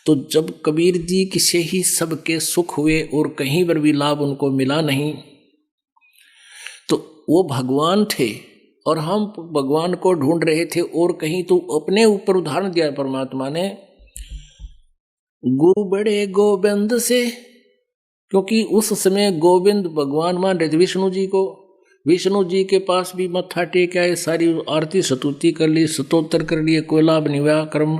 तो जब कबीर जी की से ही सबके सुख हुए और कहीं पर भी लाभ उनको मिला नहीं, तो वो भगवान थे और हम भगवान को ढूंढ रहे थे और कहीं, तो अपने ऊपर उदाहरण दिया परमात्मा ने, गुरु बड़े गोविंद से, क्योंकि उस समय गोविंद भगवान मान रहे थे विष्णु जी को। विष्णु जी के पास भी मत्था टेक आए, सारी आरती स्तुति कर ली, स्तोत्र कर लिए, कोई लाभ नहीं हुआ, कर्म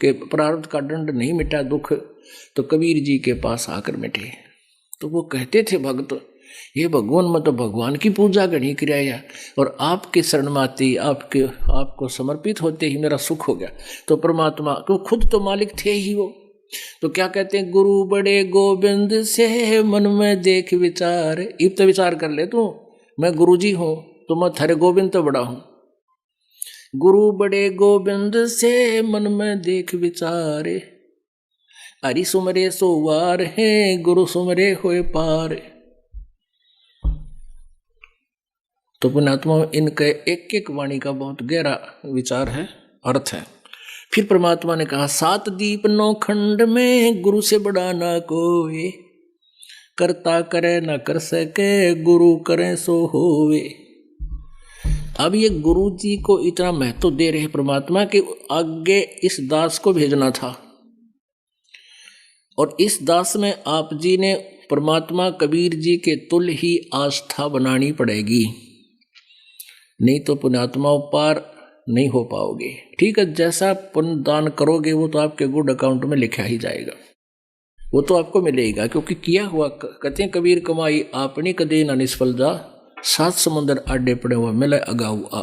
के प्रारब्ध का दंड नहीं मिटा, दुख तो कबीर जी के पास आकर मिटे। तो वो कहते थे भक्त, ये भगवान मत तो भगवान की पूजा गणी किराया और आपके शरण में आते, आपको समर्पित होते ही मेरा सुख हो गया। तो परमात्मा को खुद तो मालिक थे ही वो, तो क्या कहते हैं, गुरु बड़े गोविंद से मन में देख विचार। इब तो विचार कर ले तू, मैं गुरु जी हूं तो मैं थारे गोविंद तो बड़ा हूं। गुरु बड़े गोविंद से मन में देख विचारे, हरि सुमरे सोवार है, गुरु सुमरे होए पार। तो पुण्यात्मा, इनके एक एक वाणी का बहुत गहरा विचार है, अर्थ है। फिर परमात्मा ने कहा, 7 दीप 9 खंड में गुरु से बड़ा ना कोई, करता करे न कर सके, गुरु करे सो होवे। अब ये गुरु जी को इतना महत्व दे रहे परमात्मा कि आगे इस दास को भेजना था, और इस दास में आप जी ने परमात्मा कबीर जी के तुल्य ही आस्था बनानी पड़ेगी, नहीं तो पुण्यात्मा पार नहीं हो पाओगे। ठीक है, जैसा पुण्य दान करोगे वो तो आपके गुड अकाउंट में लिखा ही जाएगा, वो तो आपको मिलेगा, क्योंकि किया हुआ। कहते हैं कबीर कमाई आपनी कदे ना निष्फल जा, 7 समुंदर आडे पड़े हुआ मिले अगाऊ आ।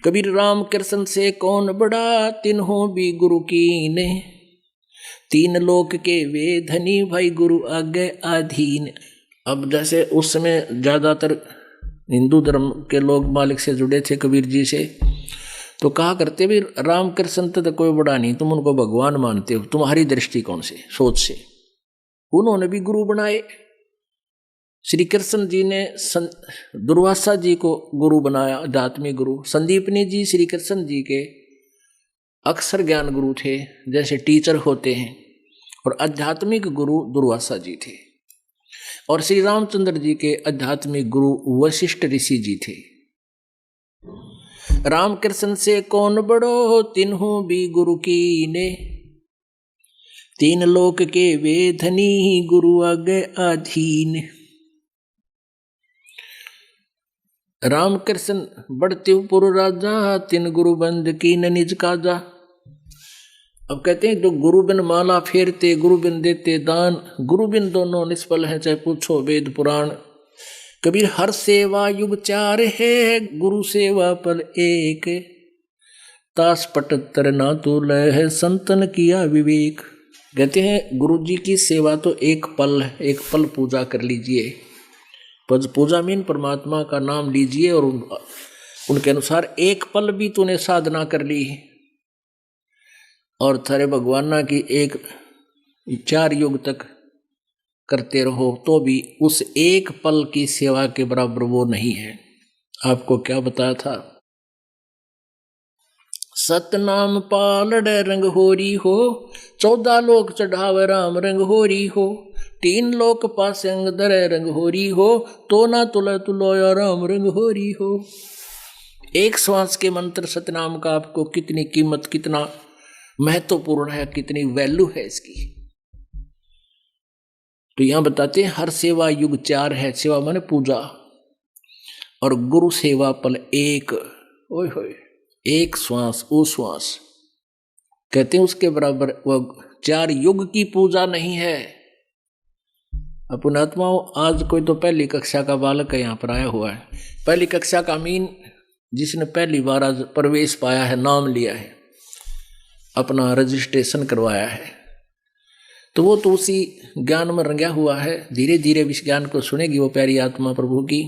कबीर राम कृष्ण से कौन बड़ा, तिन्हों भी गुरु कीने, 3 लोक के वे धनी, भाई गुरु आगे अधीन। अब जैसे उस समय ज्यादातर हिंदू धर्म के लोग मालिक से जुड़े थे कबीर जी से, तो कहा करते भी राम कृष्ण तो कोई बड़ा नहीं, तुम उनको भगवान मानते हो, तुम्हारी दृष्टिकोण से, सोच से। उन्होंने भी गुरु बनाए। श्री कृष्ण जी ने दुर्वासा जी को गुरु बनाया, आध्यात्मिक गुरु। संदीपनी जी श्री कृष्ण जी के अक्षर ज्ञान गुरु थे, जैसे टीचर होते हैं, और आध्यात्मिक गुरु दुर्वासा जी थे। और श्री रामचंद्र जी के आध्यात्मिक गुरु वशिष्ठ ऋषि जी थे। राम कृष्ण से कौन बड़ो, तिन्हों भी गुरु कीने, 3 लोक के वे धनी, गुरु आगे अधीन। राम कृष्ण बढ़ते पुर राजा, 3 गुरु बंद की निज काजा। अब कहते हैं जो गुरु बिन माला फेरते, गुरु बिन देते दान, गुरु बिन दोनों निष्फल है, चाहे पूछो वेद पुराण। कबीर हर सेवा युग 4 है, गुरु सेवा पल एक, तास पटत्तर ना तो लह, संतन किया विवेक। कहते हैं गुरु जी की सेवा तो एक पल है, एक पल पूजा कर लीजिए। पूजा मीन परमात्मा का नाम लीजिए, और उनके अनुसार एक पल भी तूने साधना कर ली, और थारे भगवाना की 4 युग तक करते रहो, तो भी उस एक पल की सेवा के बराबर वो नहीं है। आपको क्या बताया था, सतनाम पालड़े रंग होरी हो, 14 लोक चढ़ावे राम रंग होरी हो, 3 लोक पासे अंग दरे रंग होरी हो, तो ना तुला तुलोया राम रंग होरी हो। एक श्वास के मंत्र सतनाम का आपको कितनी कीमत, कितना महत्वपूर्ण है, कितनी वैल्यू है इसकी। तो यहां बताते हैं हर सेवा युग 4 है। सेवा माने पूजा, और गुरु सेवा पल एक। ओए होए, एक श्वास, वो श्वास कहते हैं उसके बराबर वह 4 युग की पूजा नहीं है। पुण्यात्माओं, आज कोई तो पहली कक्षा का बालक यहाँ पर आया हुआ है, पहली कक्षा का अमीन, जिसने पहली बार आज प्रवेश पाया है, नाम लिया है, अपना रजिस्ट्रेशन करवाया है, तो वो तो उसी ज्ञान में रंगा हुआ है। धीरे धीरे इस ज्ञान को सुनेगी वो प्यारी आत्मा प्रभु की,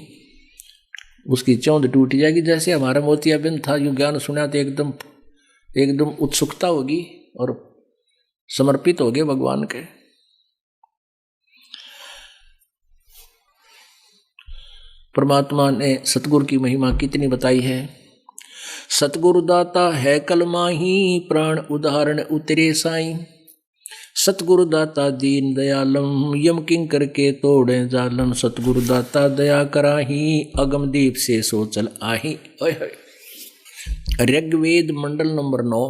उसकी चौंध टूट जाएगी। जैसे हमारा मोतियाबिंद था, यूँ ज्ञान सुना तो एकदम उत्सुकता होगी और समर्पित हो गए भगवान के। परमात्मा ने सतगुरु की महिमा कितनी बताई है। सतगुरु दाता है कलमाही, प्राण उदाहरण उतरे साई। सतगुरु दाता दीन दयालम, यम किंकर के तोड़े जालम। सतगुरु दाता दया कराही, अगम दीप से सोचल आही। ऋग्वेद मंडल नंबर 9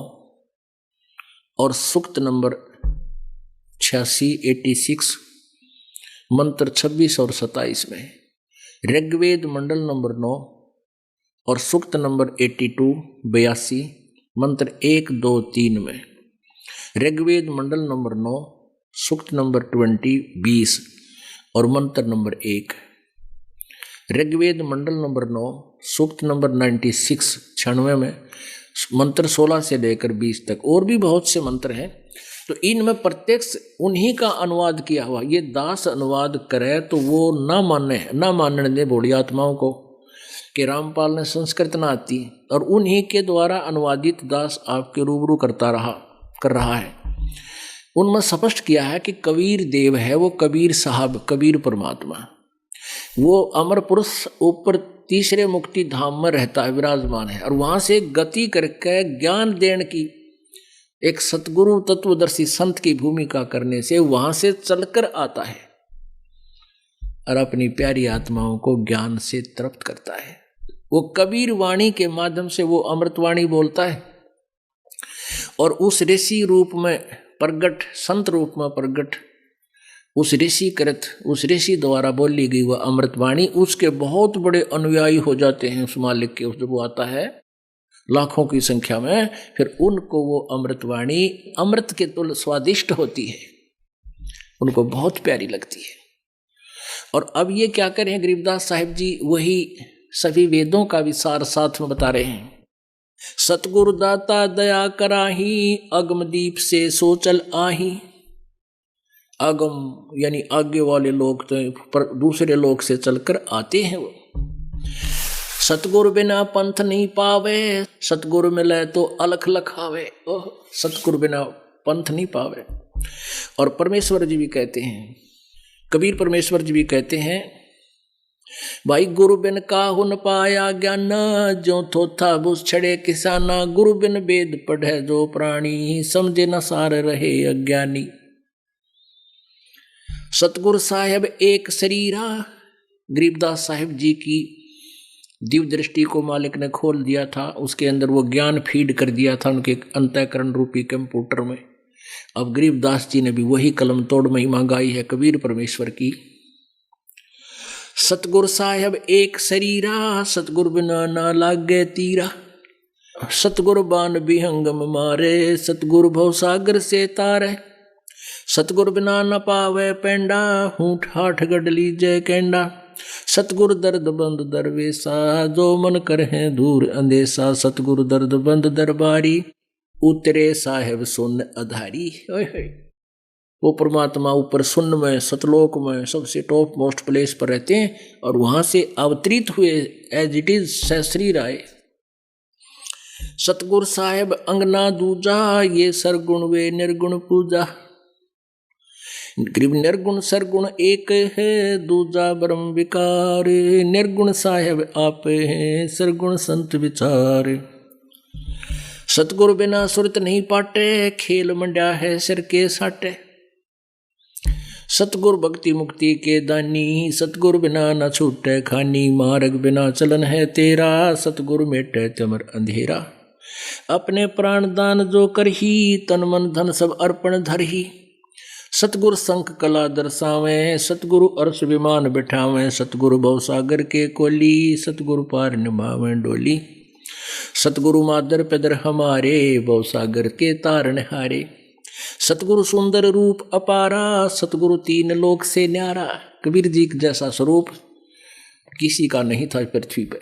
और सूक्त नंबर 86 मंत्र 26 और 27 में। ऋग्वेद मंडल नंबर 9 और सूक्त नंबर 82 मंत्र 1, 2, 3 में। ऋग्वेद मंडल नंबर 9 सूक्त नंबर 20 और मंत्र नंबर 1। ऋग्वेद मंडल नंबर 9 सूक्त नंबर 96 में मंत्र 16 से लेकर 20 तक। और भी बहुत से मंत्र हैं, तो इनमें प्रत्यक्ष उन्हीं का अनुवाद किया हुआ। ये दास अनुवाद करे तो वो ना मानने दे बूढ़ी आत्माओं को कि रामपाल ने संस्कृत ना आती, और उन्हीं के द्वारा अनुवादित दास आपके रूबरू कर रहा है। उनमें स्पष्ट किया है कि कबीर देव है वो, कबीर साहब, कबीर परमात्मा, वो अमर पुरुष ऊपर तीसरे मुक्ति धाम में रहता है, विराजमान है, और वहां से गति करके ज्ञान देने की एक सतगुरु तत्वदर्शी संत की भूमिका करने से वहां से चलकर आता है और अपनी प्यारी आत्माओं को ज्ञान से तृप्त करता है। वो कबीर वाणी के माध्यम से वो अमृतवाणी बोलता है, और उस ऋषि रूप में प्रगट, संत रूप में प्रगट, उस ऋषि द्वारा बोली गई वह अमृतवाणी उसके बहुत बड़े अनुयायी हो जाते हैं। उस मालिक के, जब वो आता है लाखों की संख्या में, फिर उनको वो अमृतवाणी अमृत के तुल्य स्वादिष्ट होती है, उनको बहुत प्यारी लगती है। और अब ये क्या करें, गरीबदास साहिब जी वही सभी वेदों का विसार साथ में बता रहे हैं। सतगुरु दाता दया कराही, अगम दीप से सोचल आही। अगम यानी आगे वाले लोग तो पर दूसरे लोग से चलकर आते हैं वो। सतगुरु बिना पंथ नहीं पावे, सतगुरु मिले तो अलख लखावे। ओह, सतगुरु बिना पंथ नहीं पावे। और परमेश्वर जी भी कहते हैं, कबीर परमेश्वर जी भी कहते हैं, भाई गुरु बिन काहु न पाया ज्ञान, जो थोथा बुस छड़े किसाना। गुरु बिन वेद पढ़े जो प्राणी, समझे न सार रहे अज्ञानी। सतगुरु साहेब एक शरीरा, गरीबदास साहिब जी की दिव्य दृष्टि को मालिक ने खोल दिया था, उसके अंदर वो ज्ञान फीड कर दिया था उनके अंतःकरण रूपी कंप्यूटर में। अब गरीबदास जी ने भी वही कलम तोड़ महिमा गाई है कबीर परमेश्वर की। सतगुरु साहेब एक शरीरा, सतगुरु बिना ना लागे तीरा। सतगुरु बान बिहंगम मारे, सतगुरु भवसागर से तारे। सतगुरु बिना न पावे पेंडा, हूठ हाठ गढ़ लीजे केंडा। सतगुरु दर्द बंद दरवेसा, जो मन करहे दूर अंदेसा। सतगुरु दर्द बंद दरबारी, उतरे साहेब सुन अधारी। वो परमात्मा ऊपर सुन्न में, सतलोक में सबसे टॉप मोस्ट प्लेस पर रहते हैं, और वहां से अवतरित हुए एज इट इज सशरीर आए। सतगुरु साहेब अंगना दूजा, ये सरगुण वे निर्गुण पूजा। निर्गुण सरगुण एक है, दूजा ब्रह्म विकार। निर्गुण साहेब आप हैं, सरगुण संत विचार। सतगुरु बिना सुरत नहीं पाटे, खेल मंडा है सिर के साटे। सतगुरु भक्ति मुक्ति के दानी, सतगुरु बिना न छूटे खानी। मार्ग बिना चलन है तेरा, सतगुरु मेटे चमर अंधेरा। अपने प्राण दान जो करही, तन मन धन सब अर्पण धरही। सतगुरु शंख कला दर्शावे, सतगुरु अर्श विमान बिठावे। सतगुरु भवसागर के कोली, सतगुरु पार निभावे डोली। सतगुरु मादर पेदर हमारे, भवसागर के तारण हारे। सतगुरु सुंदर रूप अपारा, सतगुरु तीन लोक से न्यारा। कबीर जी जैसा स्वरूप किसी का नहीं था पृथ्वी पे।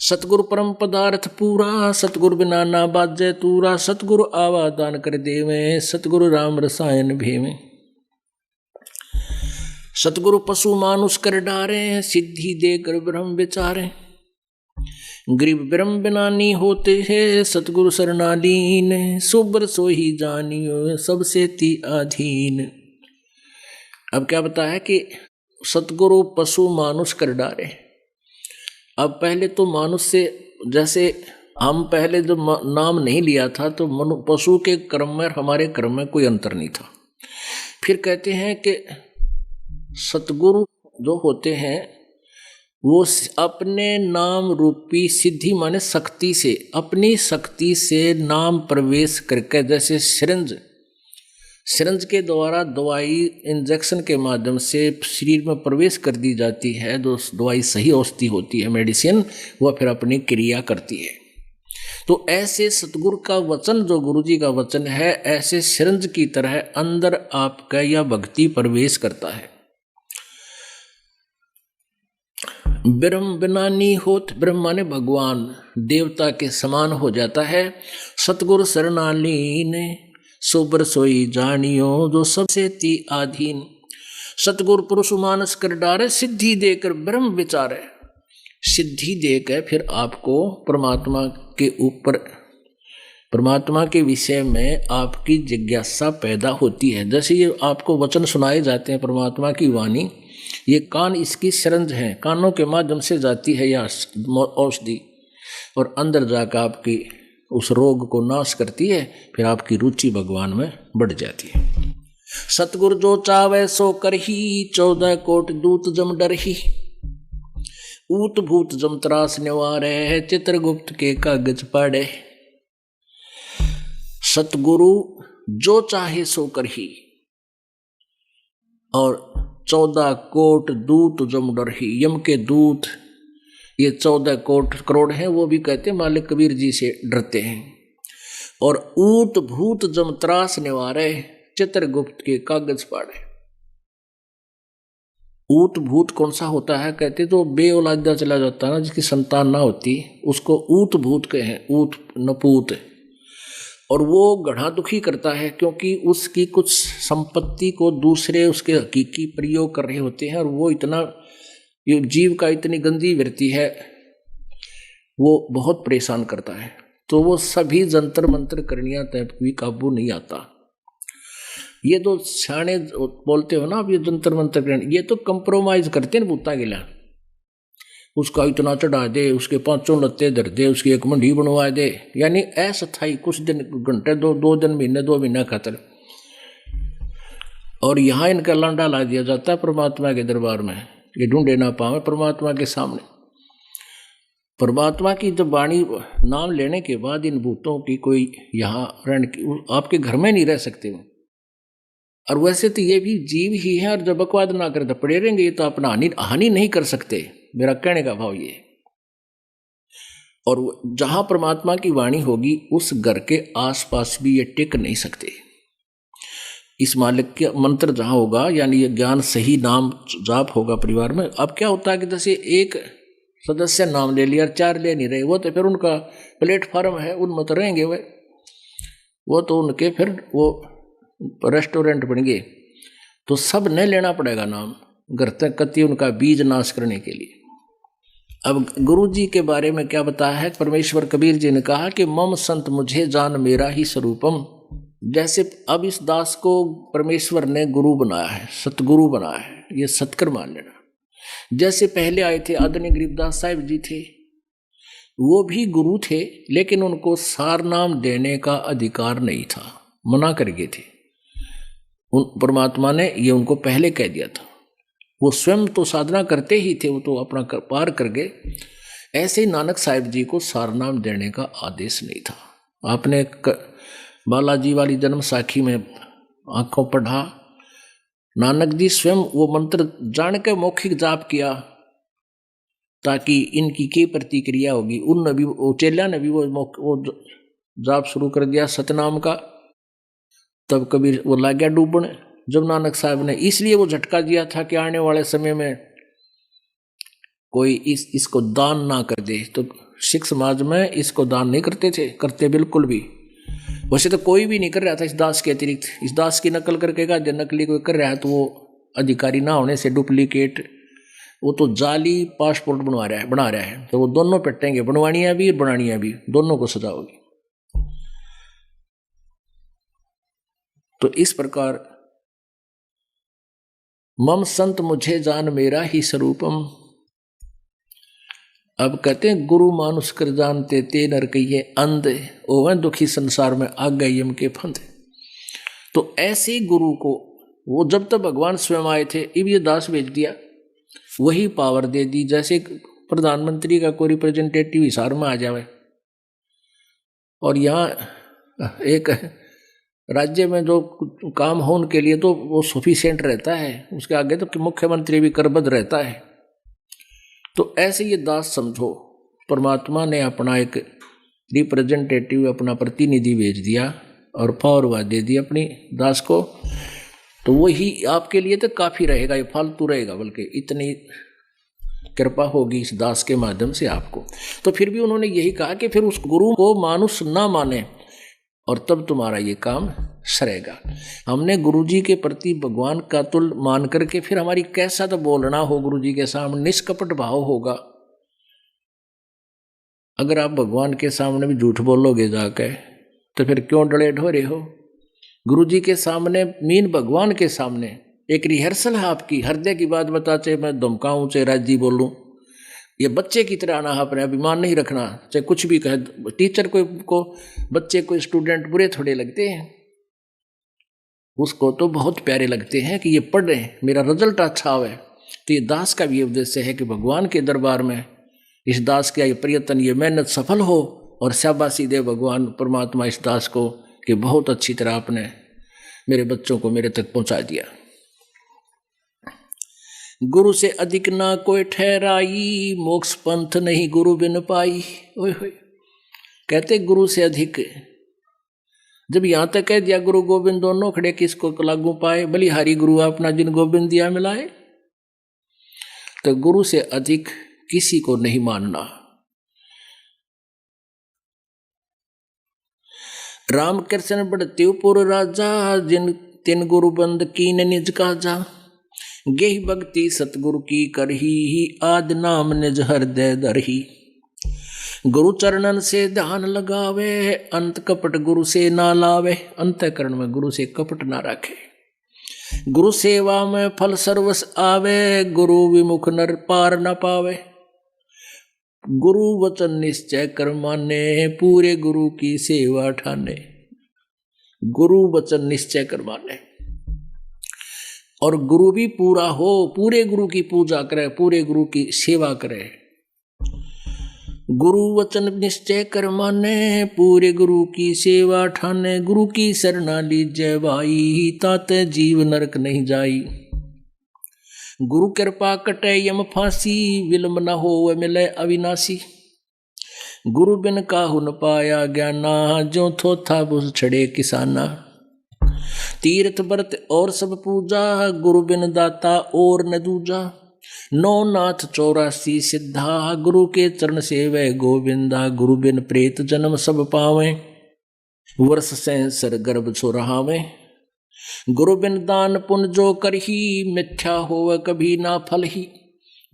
सतगुरु परम पदार्थ पूरा, सतगुरु बिना ना बाजे तूरा। सतगुरु आवा दान कर देवे, सतगुरु राम रसायन भेवे। सतगुरु पशु मानुष कर डारे, सिद्धि देकर ब्रह्म विचारे। गरीब ब्रह्म बिना नहीं होते हैं, सतगुरु शरणालीन। सुबर सोही जानियो, सबसे ती अधीन। अब क्या बताया है कि सतगुरु पशु मानुष कर डारे। अब पहले तो मानुष से जैसे हम पहले जो नाम नहीं लिया था तो पशु के कर्म में और हमारे कर्म में कोई अंतर नहीं था। फिर कहते हैं कि सतगुरु जो होते हैं वो अपने नाम रूपी सिद्धि माने शक्ति से, अपनी शक्ति से नाम प्रवेश करके, जैसे सिरंज के द्वारा दवाई इंजेक्शन के माध्यम से शरीर में प्रवेश कर दी जाती है, जो दवाई सही औषधि होती है मेडिसिन, वह फिर अपनी क्रिया करती है। तो ऐसे सतगुरु का वचन, जो गुरु जी का वचन है, ऐसे सिरंज की तरह अंदर आपका यह भक्ति प्रवेश करता है। ब्रह्म बिनानी होत, ब्रह्म माने भगवान, देवता के समान हो जाता है। सतगुरु शरणालीन सोबर सोई जानियो, जो सबसे ती आधीन। सतगुरु पुरुष मानस कर डारे, सिद्धि देकर ब्रह्म विचारे। सिद्धि देकर फिर आपको परमात्मा के ऊपर, परमात्मा के विषय में आपकी जिज्ञासा पैदा होती है। जैसे ये आपको वचन सुनाए जाते हैं, परमात्मा की वाणी, ये कान इसकी सिरंज है, कानों के माध्यम से जाती है यह औषधि और अंदर जाकर आपकी उस रोग को नाश करती है। फिर आपकी रुचि भगवान में बढ़ जाती है। सतगुरु जो चावे सो करही, 14 कोट दूत जम डरही। ऊत भूत जम त्रास निवारे, चित्रगुप्त के कागज पढ़े। सतगुरु जो चाहे सो करही, और 14 कोट दूत जम डरही, यम के दूत, ये 14 करोड़ हैं, वो भी कहते हैं मालिक कबीर जी से डरते हैं। और ऊत भूत जम त्रास निवारे, चित्रगुप्त के कागज पाड़े। ऊत भूत कौन सा होता है? कहते तो बेऔलादा चला जाता है ना, जिसकी संतान ना होती, उसको ऊत भूत कहे, ऊत नपूत। और वो गढ़ा दुखी करता है, क्योंकि उसकी कुछ संपत्ति को दूसरे उसके हकीकी प्रयोग कर रहे होते हैं, और वो इतना, ये जीव का इतनी गंदी वृत्ति है, वो बहुत परेशान करता है। तो वो सभी जंतर मंत्र करनियां तक भी काबू नहीं आता। ये तो सियाने बोलते हो ना, अब ये जंतर मंत्र करनी, ये तो कंप्रोमाइज करते हैं बूता गिला। उसका इतना चढ़ा दे, उसके 5 लत्ते धर दे, उसकी एक मंडी बनवा दे, यानी अस्थायी कुछ दिन, घंटे, 2 दिन, महीने, 2 महीने खातर। और यहाँ इनका लांडा ला दिया जाता है परमात्मा के दरबार में, ये ढूंढे ना पावे परमात्मा के सामने। परमात्मा की जब वाणी नाम लेने के बाद इन भूतों की कोई यहाँ रहने की, आपके घर में नहीं रह सकते वो। और वैसे तो ये भी जीव ही है, और जब बकवाद ना करे तो पड़े रहेंगे, ये तो अपना हानि नहीं कर सकते, मेरा कहने का भाव ये। और जहां परमात्मा की वाणी होगी उस घर के आसपास भी ये टिक नहीं सकते। इस मालिक के मंत्र जहां होगा, यानी ये ज्ञान सही नाम जाप होगा परिवार में। अब क्या होता है कि जैसे एक सदस्य नाम ले लिया और 4 ले नहीं रहे, वो तो फिर उनका प्लेटफार्म है, उनमें तो रहेंगे वो तो उनके फिर वो रेस्टोरेंट बन गए। तो सब ने लेना पड़ेगा नाम, घर तक कति उनका बीज नाश करने के लिए। अब गुरु जी के बारे में क्या बताया है? परमेश्वर कबीर जी ने कहा कि मम संत मुझे जान मेरा ही स्वरूपम। जैसे अब इस दास को परमेश्वर ने गुरु बनाया है, सतगुरु बनाया है, ये सत्कर मान लेना। जैसे पहले आए थे आदरणीय गरीबदास साहिब जी थे, वो भी गुरु थे, लेकिन उनको सार नाम देने का अधिकार नहीं था, मना कर गए थे। उन परमात्मा ने ये उनको पहले कह दिया था। वो स्वयं तो साधना करते ही थे, वो तो अपना पार कर गए। ऐसे ही नानक साहिब जी को सार नाम देने का आदेश नहीं था। आपने बालाजी वाली जन्म साखी में आंखों पढ़ा, नानक जी स्वयं वो मंत्र जान के मौखिक जाप किया, ताकि इनकी क्या प्रतिक्रिया होगी। उन नबी, वो चेला ने भी वो जाप शुरू कर दिया सतनाम का। तब कबीर वो लग गया डूबने। जब नानक साहब ने इसलिए वो झटका दिया था कि आने वाले समय में कोई इसको दान ना कर दे, तो सिख समाज में इसको दान नहीं करते बिल्कुल भी। वैसे तो कोई भी नहीं कर रहा था इस दास के अतिरिक्त। इस दास की नकल करके का नकली कोई कर रहा है तो वो अधिकारी ना होने से डुप्लीकेट, वो तो जाली पासपोर्ट बना रहा है। तो वो दोनों पिटेंगे, बनवानियां भी बनानियां भी, दोनों को सजा होगी। तो इस प्रकार मम संत मुझे जान मेरा ही स्वरूपम, अब कहते हैं गुरु मानुष कर जानते ते नर कहिए अंध, ओवन दुखी संसार में आ गए यम के फंद। तो ऐसे गुरु को वो जब तक भगवान स्वयं आए थे, अब ये दास भेज दिया, वही पावर दे दी। जैसे प्रधानमंत्री का कोई रिप्रेजेंटेटिव हिसार में आ जावे, और यहाँ एक राज्य में जो काम हो उनके लिए तो वो सफिशिएंट रहता है, उसके आगे तो मुख्यमंत्री भी करबद्ध रहता है। तो ऐसे ये दास समझो, परमात्मा ने अपना एक रिप्रेजेंटेटिव, अपना प्रतिनिधि भेज दिया और पावर दे दी अपनी दास को, तो वही आपके लिए तो काफ़ी रहेगा, ये फालतू रहेगा, बल्कि इतनी कृपा होगी इस दास के माध्यम से आपको। तो फिर भी उन्होंने यही कहा कि फिर उस गुरु को मानुष ना माने और तब तुम्हारा ये काम सरेगा। हमने गुरुजी के प्रति भगवान का तुल मान करके फिर हमारी कैसा तो बोलना हो गुरुजी के सामने, निष्कपट भाव होगा। अगर आप भगवान के सामने भी झूठ बोलोगे जाके तो फिर क्यों डरे ढोरे हो? गुरुजी के सामने मीन भगवान के सामने एक रिहर्सल है आपकी, हृदय की बात बता, चाहे मैं धमकाऊं चाहे राजी बोलूं, ये बच्चे की तरह आना, अपने अभिमान नहीं रखना, चाहे कुछ भी कहे। टीचर को बच्चे को स्टूडेंट बुरे थोड़े लगते हैं, उसको तो बहुत प्यारे लगते हैं कि ये पढ़ रहे हैं, मेरा रिजल्ट अच्छा हो। तो ये दास का भी उद्देश्य है कि भगवान के दरबार में इस दास का ये प्रयत्न, ये मेहनत सफल हो और शाबाशी दे भगवान परमात्मा इस दास को कि बहुत अच्छी तरह आपने मेरे बच्चों को मेरे तक पहुंचा दिया। गुरु से अधिक ना कोई ठहराई, मोक्ष पंथ नहीं गुरु बिन पाई। ओए होए, कहते गुरु से अधिक, जब यहां तक कह दिया गुरु गोविंद दोनों खड़े किसको लागू पाए, बलिहारी गुरु अपना जिन गोविंद दिया मिलाए। तो गुरु से अधिक किसी को नहीं मानना। राम कृष्ण बढ़ते पुर राजा, जिन तिन गुरु बंद कीन निज काजा। गेहि भक्ति सतगुरु की करही, आद नाम निज हृदय धरही। गुरु चरणन से ध्यान लगावे, अंत कपट गुरु से ना लावे। अंतःकरण में गुरु से कपट ना रखे। गुरु सेवा में फल सर्वस आवे, गुरु विमुख नर पार न पावे। गुरु वचन निश्चय कर माने, पूरे गुरु की सेवा ठाने। गुरु वचन निश्चय कर माने और गुरु भी पूरा हो, पूरे गुरु की पूजा करे, पूरे गुरु की सेवा करे। गुरु वचन निश्चय कर माने, पूरे गुरु की सेवा ठाने। गुरु की शरणा लीजय भाई, ताते जीव नरक नहीं जाई। गुरु कृपा कटे यम फांसी, विलंब न हो व मिले अविनाशी। गुरु बिन काहु न पाया ज्ञाना, जो थोथा बुझ छड़े किसाना। तीर्थ व्रत और सब पूजा, गुरु बिन दाता और न दूजा। नौ नाथ 84 सिद्धा, गुरु के चरण सेवे गोविंदा। गुरु बिन प्रेत जन्म सब पावे, वर्ष सहस्र गर्भ छो रहावे। गुरु बिन दान पुण्य जो करही, मिथ्या होवे कभी ना फल ही।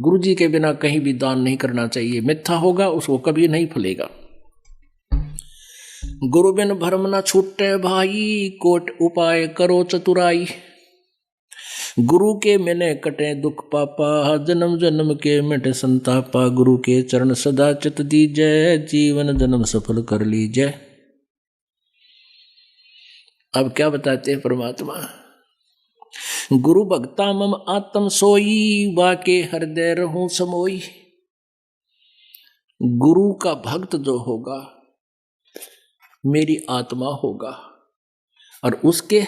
गुरु जी के बिना कहीं भी दान नहीं करना चाहिए, मिथ्या होगा उसको कभी नहीं फलेगा। गुरु बिन भरम न छूटे भाई, कोट उपाय करो चतुराई। गुरु के मिले कटे दुख पापा, जन्म जन्म के मिटे संतापा। गुरु के चरण सदा चित दीजय, जीवन जन्म सफल कर लीजय। अब क्या बताते हैं परमात्मा? गुरु भक्ता मम आत्म सोई, वाके हृदय रहूं समोई। गुरु का भक्त जो होगा मेरी आत्मा होगा और उसके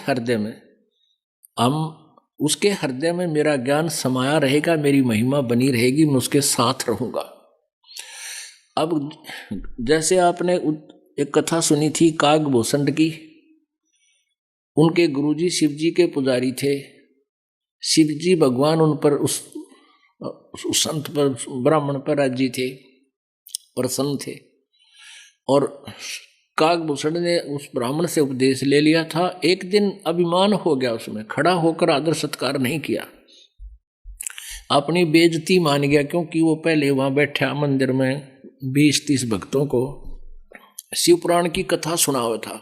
हृदय में मेरा ज्ञान समाया रहेगा, मेरी महिमा बनी रहेगी, मैं उसके साथ रहूंगा। अब जैसे आपने एक कथा सुनी थी कागभूषण की, उनके गुरुजी शिवजी के पुजारी थे। शिवजी भगवान उन पर उस संत पर, ब्राह्मण पर राजी थे, प्रसन्न थे। और कागभूषण ने उस ब्राह्मण से उपदेश ले लिया था। एक दिन अभिमान हो गया उसमें, खड़ा होकर आदर सत्कार नहीं किया, अपनी बेइज्जती मान गया, क्योंकि वो पहले वहां बैठा मंदिर में 20-30 भक्तों को शिव पुराण की कथा सुना हुआ था।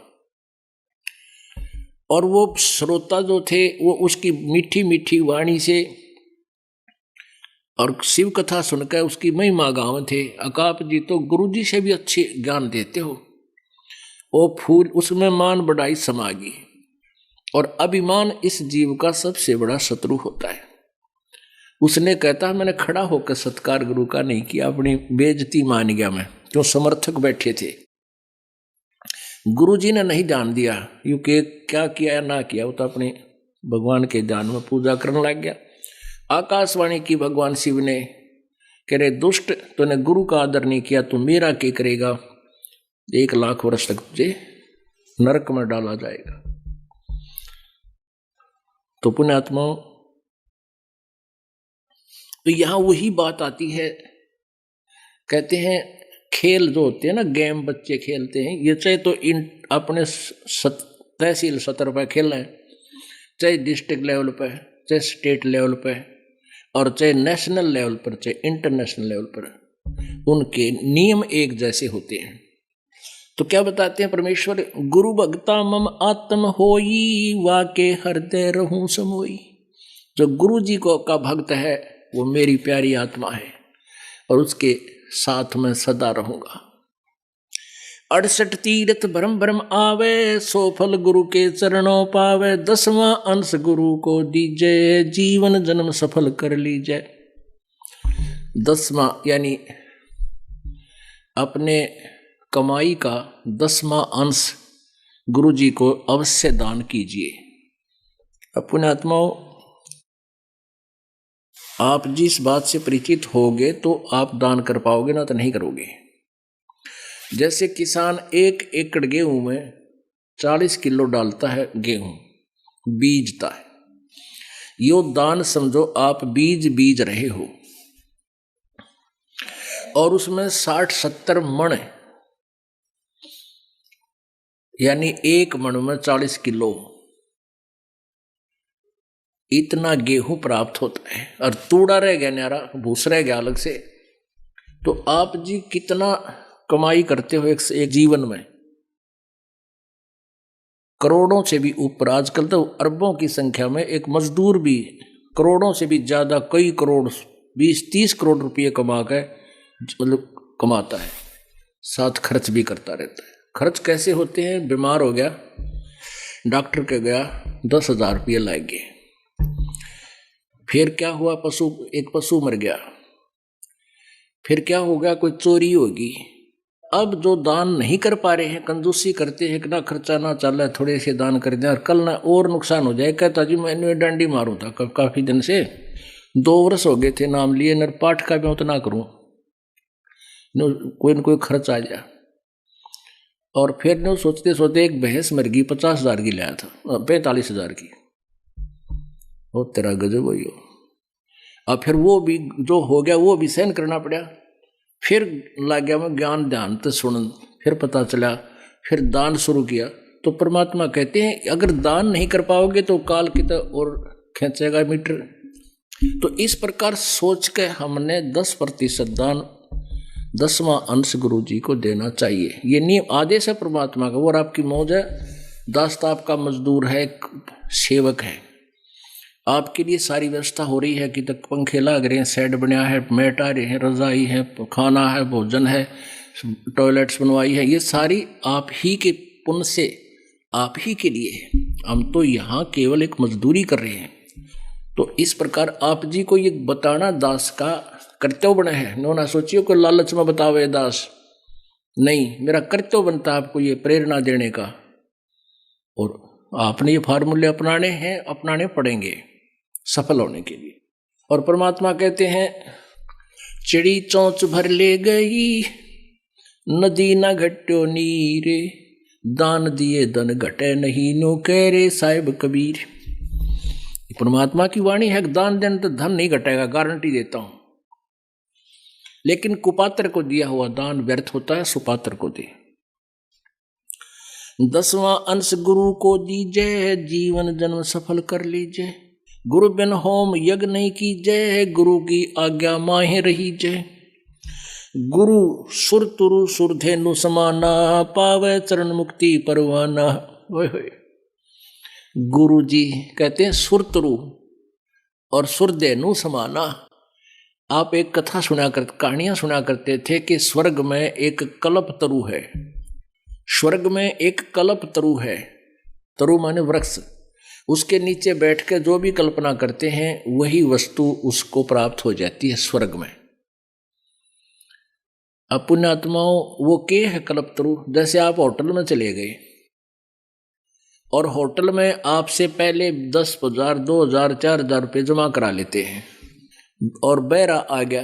और वो श्रोता जो थे वो उसकी मीठी मीठी वाणी से और शिव कथा सुनकर उसकी महिमा गाँव थे। अकाप जी तो गुरु जी से भी अच्छे ज्ञान देते हो। वो फूल उसमें मान बढ़ाई समागी, और अभिमान इस जीव का सबसे बड़ा शत्रु होता है। उसने कहता मैंने खड़ा होकर सत्कार गुरु का नहीं किया, अपनी बेइज्जती मान गया मैं, क्यों समर्थक बैठे थे। गुरु जी ने नहीं जान दिया यू के क्या किया ना किया, वो तो अपने भगवान के ध्यान में पूजा करने लग गया। आकाशवाणी की भगवान शिव ने, कह रहे दुष्ट तूने गुरु का आदर नहीं किया, तू मेरा क्या करेगा, 1,00,000 वर्ष तक तुझे नरक में डाला जाएगा। तो पुण्यात्माओं, तो यहां वही बात आती है। कहते हैं खेल जो होते हैं ना, गेम बच्चे खेलते हैं, ये चाहे तो इन अपने तहसील सतर पर खेल हैं, चाहे डिस्ट्रिक्ट लेवल पर, चाहे स्टेट लेवल पर, और चाहे नेशनल लेवल पर, चाहे इंटरनेशनल लेवल पर, उनके नियम एक जैसे होते हैं। तो क्या बताते हैं परमेश्वर, गुरु भक्ता मम आत्म होई, वाके हृदय रहूं समोई। जो गुरु जी को का भक्त है वो मेरी प्यारी आत्मा है, और उसके साथ में सदा रहूंगा। 68 तीर्थ भरम भरम आवे, 100 फल गुरु के चरणों पावे। 10वां अंश गुरु को दीजे, जीवन जन्म सफल कर लीजिए। 10वां यानी अपने कमाई का 10वां अंश गुरु जी को अवश्य दान कीजिए। अपने आत्माओं, आप जिस बात से परिचित होगे तो आप दान कर पाओगे, ना तो नहीं करोगे। जैसे किसान 1 एकड़ गेहूं में 40 किलो डालता है, गेहूं बीजता है, यो दान समझो आप बीज रहे हो, और उसमें 60-70 मण, यानी 1 मण में 40 किलो, इतना गेहूं प्राप्त होता है। और तूड़ा रह गया, न्यारा भूस रह गया अलग से। तो आप जी कितना कमाई करते हो एक जीवन में, करोड़ों से भी ऊपर। आजकल तो अरबों की संख्या में एक मजदूर भी करोड़ों से भी ज्यादा, कई करोड़, 20-30 करोड़ रुपये कमा के मतलब कमाता है, साथ खर्च भी करता रहता है। खर्च कैसे होते हैं, बीमार हो गया, डॉक्टर के गया, 10,000 रुपये लाग गए। फिर क्या हुआ, एक पशु मर गया। फिर क्या हो गया, कोई चोरी होगी। अब जो दान नहीं कर पा रहे हैं, कंजूसी करते हैं कि ना खर्चा ना चल, थोड़े से दान कर दें और कल ना और नुकसान हो जाए। कहता जी मैंने डंडी मारूं था काफी दिन से, 2 वर्ष हो गए थे नाम लिए, नर पाठ का मैं उतना करूं, कोई न कोई खर्च आ जाए। और फिर ने सोचते सोचते एक भैंस मर गई, 50,000 की लाया था, 45,000 की। वो तेरा गजब हो। अब फिर वो भी जो हो गया वो भी सहन करना पड़ा। फिर लग गया मैं ज्ञान ध्यान तो सुन, फिर पता चला, फिर दान शुरू किया। तो परमात्मा कहते हैं अगर दान नहीं कर पाओगे तो काल की तो और खींचेगा मीटर। तो इस प्रकार सोच के हमने 10% दान, 10वां अंश गुरु जी को देना चाहिए। ये नियम आदेश है परमात्मा का। और आपकी मौज है, दास तो आपका मजदूर है, सेवक है, आपके लिए सारी व्यवस्था हो रही है कि तक पंखे लग रहे हैं, सेट बनया है, मैट आ रहे हैं, रजाई है, खाना है, भोजन है, टॉयलेट्स बनवाई है, ये सारी आप ही के पुण्य से आप ही के लिए है। हम तो यहाँ केवल एक मजदूरी कर रहे हैं। तो इस प्रकार आप जी को ये बताना दास का कर्तव्य बना है। नो ना सोचियो को लालच में बतावे दास, नहीं, मेरा कर्तव्य बनता है आपको ये प्रेरणा देने का। और आपने ये फार्मूले अपनाने हैं, अपनाने पड़ेंगे सफल होने के लिए। और परमात्मा कहते हैं चिड़ी चोंच भर ले गई, नदी न घट्यो नीरे, दान दिए धन घटे नहीं, नो कह रे साहिब कबीर। परमात्मा की वाणी है, दान देने तो धन नहीं घटेगा, गारंटी देता हूं। लेकिन कुपात्र को दिया हुआ दान व्यर्थ होता है, सुपात्र को दे। 10वां अंश गुरु को दीजिए, जीवन जन्म सफल कर लीजिए। गुरु बिन होम यज्ञ नहीं कीजिए, गुरु की आज्ञा माहे रहीजे। गुरु सुर तुरु सुर धेनु समाना, पावे चरण मुक्ति परवाना। गुरु जी कहते हैं सुर तुरु और सुर धेनु समाना। आप एक कथा कहानियां सुना करते थे कि स्वर्ग में एक कल्प तरु है। स्वर्ग में एक कल्प तरु है, तरु माने वृक्ष। उसके नीचे बैठ के जो भी कल्पना करते हैं वही वस्तु उसको प्राप्त हो जाती है स्वर्ग में। अब पुण्यात्माओं, वो के है कल्प तरु। जैसे आप होटल में चले गए और होटल में आपसे पहले 10,000, 2,000, 4,000 रुपये जमा करा लेते हैं और बहरा आ गया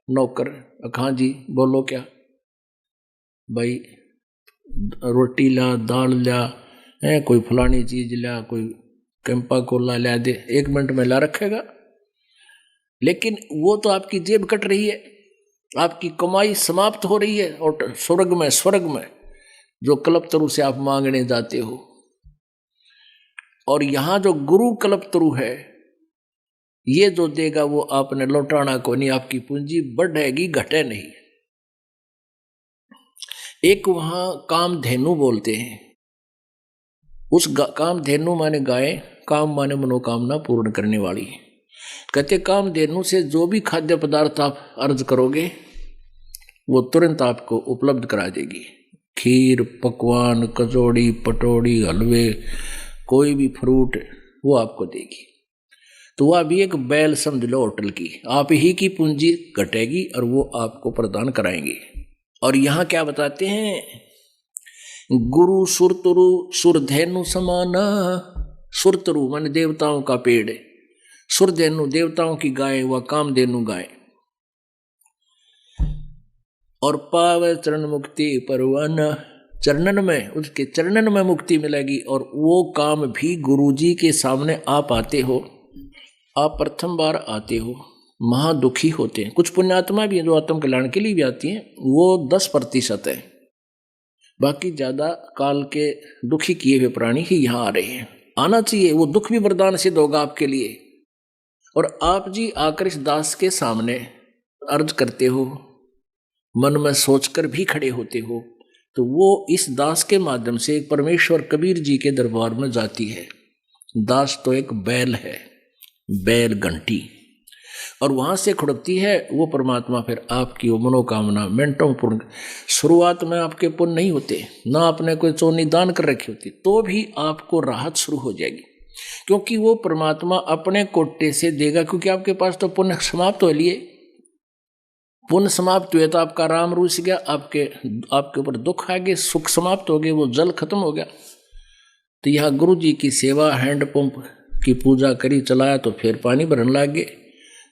नौकर, हाँ जी बोलो क्या भाई, रोटी ला, दाल ला, है कोई फलानी चीज ला, कोई कैंपा कोला ला दे, 1 मिनट में ला रखेगा। लेकिन वो तो आपकी जेब कट रही है, आपकी कमाई समाप्त हो रही है। और स्वर्ग में जो कल्पतरु से आप मांगने जाते हो, और यहां जो गुरु कल्पतरु है, ये जो देगा वो आपने लौटाना को नहीं, आपकी पूंजी बढ़ेगी घटे नहीं। एक वहां कामधेनु बोलते हैं, उस कामधेनु माने गाय, काम माने मनोकामना पूर्ण करने वाली। कहते कामधेनु से जो भी खाद्य पदार्थ आप अर्ज करोगे वो तुरंत आपको उपलब्ध करा देगी। खीर, पकवान, कचौड़ी, पटौड़ी, हलवे, कोई भी फ्रूट वो आपको देगी। तो वह भी एक बैल समझ लो होटल की, आप ही की पूंजी घटेगी और वो आपको प्रदान कराएंगे। और यहां क्या बताते हैं, गुरु सुरतरु सुरधेनु समाना। सुरतरु माने देवताओं का पेड़, सुरधेनु देवताओं की गाय, व कामधेनु गाय। और पावे चरण मुक्ति परवाना, चरणन में, उसके चरणन में मुक्ति मिलेगी। और वो काम भी गुरुजी के सामने आप आते हो, आप प्रथम बार आते हो, महादुखी होते हैं। कुछ पुण्यात्मा भी हैं जो आत्म कल्याण के लिए भी आती हैं, वो 10% है, बाकी ज्यादा काल के दुखी किए हुए प्राणी ही यहाँ आ रहे हैं। आना चाहिए, वो दुख भी वरदान सिद्ध होगा आपके लिए। और आप जी आकर इस दास के सामने अर्ज करते हो, मन में सोचकर भी खड़े होते हो, तो वो इस दास के माध्यम से परमेश्वर कबीर जी के दरबार में जाती है। दास तो एक बैल है, बैल घंटी, और वहां से खुड़कती है वो परमात्मा। फिर आपकी वो मनोकामना मिनटों में पूर्ण। शुरुआत में आपके पुण्य नहीं होते, ना आपने कोई चोनी दान कर रखी होती, तो भी आपको राहत शुरू हो जाएगी, क्योंकि वो परमात्मा अपने कोटे से देगा। क्योंकि आपके पास तो पुण्य समाप्त हो लिए, पुण्य समाप्त हुए तो आपका राम रूस गया, आपके ऊपर दुख आ गए, सुख समाप्त हो गए, वो जल खत्म हो गया। तो यह गुरु जी की सेवा, हैंडपंप की पूजा करी, चलाया तो फिर पानी भरने लग गए,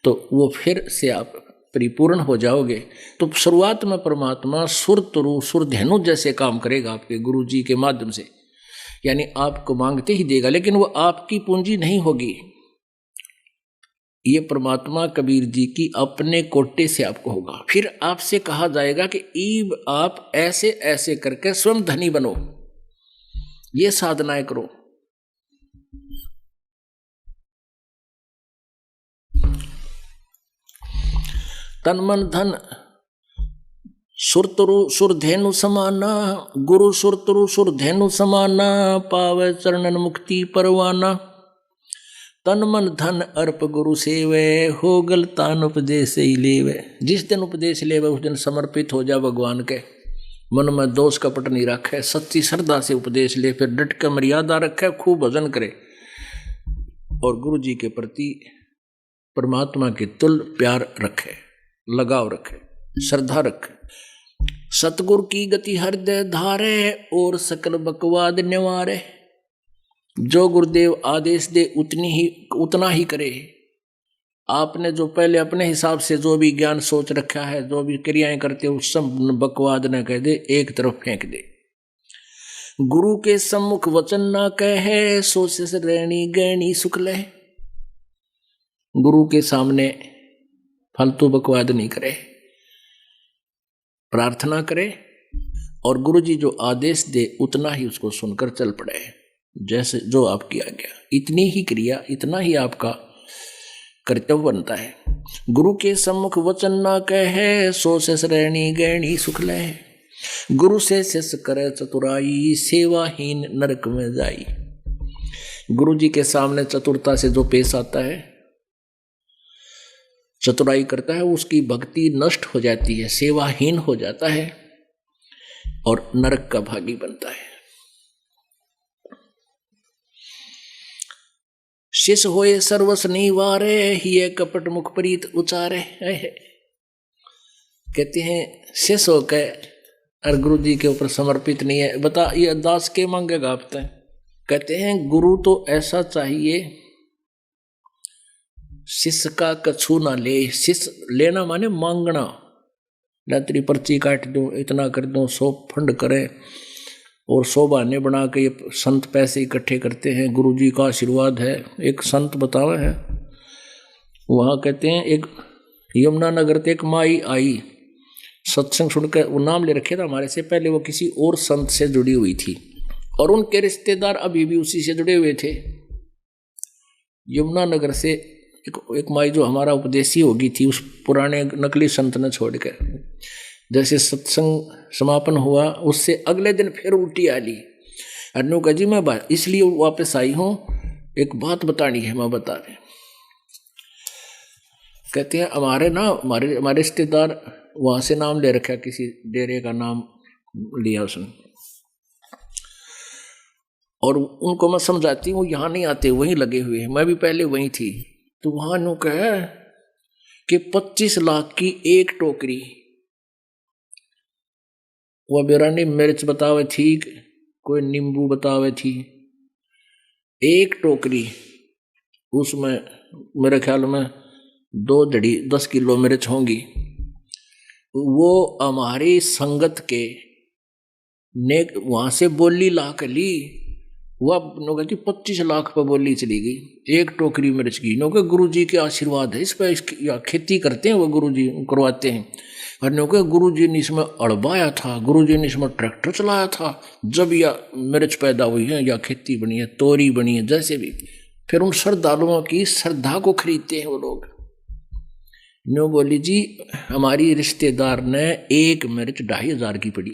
तो वो फिर से आप परिपूर्ण हो जाओगे। तो शुरुआत में परमात्मा सुरतरु सुरधेनु जैसे काम करेगा आपके गुरु जी के माध्यम से, यानी आपको मांगते ही देगा, लेकिन वो आपकी पूंजी नहीं होगी। ये परमात्मा कबीर जी की अपने कोटे से आपको होगा। फिर आपसे कहा जाएगा कि ईब आप ऐसे ऐसे करके स्वयं धनी बनो, ये साधनाएं करो। तन मन धन सुरतरु सुरधेनु समाना, गुरु सुरतरु सुरधेनु समाना, पावे चरणन मुक्ति परवाना। तन मन धन अर्प गुरु सेवे, हो गल तान उपदेश ही लेवे। जिस दिन उपदेश लेवे उस दिन समर्पित हो जा भगवान के, मन में दोष कपट नहीं रखे, सच्ची श्रद्धा से उपदेश ले, फिर डट के मर्यादा रखे, खूब भजन करे और गुरु जी के प्रति परमात्मा के तुल प्यार रखे, लगाव रखे, श्रद्धा रखे। सतगुरु की गति हृदय धारे, और सकल बकवाद निवारे। जो गुरुदेव आदेश दे उतना ही करे। आपने जो पहले अपने हिसाब से जो भी ज्ञान सोच रखा है, जो भी क्रियाएं करते हो, सब बकवाद न कह दे, एक तरफ फेंक दे। गुरु के सम्मुख वचन ना कहे, सोच से रहनी गहनी सुख ले। गुरु के सामने फालतू बकवाद नहीं करे, प्रार्थना करे और गुरु जी जो आदेश दे उतना ही उसको सुनकर चल पड़े, जैसे जो आपकी आज्ञा। इतनी ही क्रिया, इतना ही आपका कर्तव्य बनता है। गुरु के सम्मुख वचन ना कहे, सो से श्रेणी गहनी सुख ले। गुरु से शिष्य करे चतुराई, सेवाहीन नरक में जाई। गुरु जी के सामने चतुरता से जो पेश आता है चतुराई करता है उसकी भक्ति नष्ट हो जाती है, सेवाहीन हो जाता है और नरक का भागी बनता है। शिष होए सर्वस निवारे, ये कपट मुख प्रीत उचारे। कहते हैं शिष होकर और गुरु जी के ऊपर समर्पित नहीं है, बता ये दास के मांगेगा आप तय। कहते हैं गुरु तो ऐसा चाहिए शिष्य का कछु ना ले। शिष्य लेना माने मांगना, रात्रि पर्ची काट दूं, इतना कर दूं, 100 फंड करें और 100 बहाने बना के ये संत पैसे इकट्ठे करते हैं, गुरु जी का आशीर्वाद है। एक संत बतावा है, वहाँ कहते हैं एक यमुनानगर से एक माई आई, सत्संग सुनकर, वो नाम ले रखे था हमारे से पहले, वो किसी और संत से जुड़ी हुई थी और उनके रिश्तेदार अभी भी उसी से जुड़े हुए थे। यमुनानगर से एक माई जो हमारा उपदेशी होगी थी, उस पुराने नकली संत ने छोड़कर, जैसे सत्संग समापन हुआ उससे अगले दिन फिर उल्टी आ ली। अनु का जी मैं इसलिए वापस आई हूँ, एक बात बतानी है, मैं बता रहे। कहते हैं हमारे रिश्तेदार वहां से नाम ले रखा, किसी डेरे का नाम लिया उसने, और उनको मैं समझाती हूँ यहाँ नहीं आते, वहीं लगे हुए हैं, मैं भी पहले वहीं थी। तो वहां नु कहे कि 25 लाख की एक टोकरी, वह बिरानी मिर्च बतावे थी, कोई नींबू बतावे थी, एक टोकरी, उसमें मेरे ख्याल में 2 जड़ी 10 किलो मिर्च होंगी। वो हमारी संगत के ने वहां से बोली ला कर ली, वह कहती 25 लाख पर बोली चली गई एक टोकरी मिर्च की। नो गुरु जी के आशीर्वाद है इस पर, या खेती करते हैं वो गुरु जी करवाते हैं। और नो गुरु जी ने इसमें अड़बाया था, गुरु जी ने इसमें ट्रैक्टर चलाया था, जब यह मिर्च पैदा हुई है या खेती बनी है, तोरी बनी है, जैसे भी। फिर उन श्रद्धालुओं की श्रद्धा को खरीदते हैं वो लोग। नो बोली जी हमारी रिश्तेदार ने एक मिर्च 2500 की पड़ी,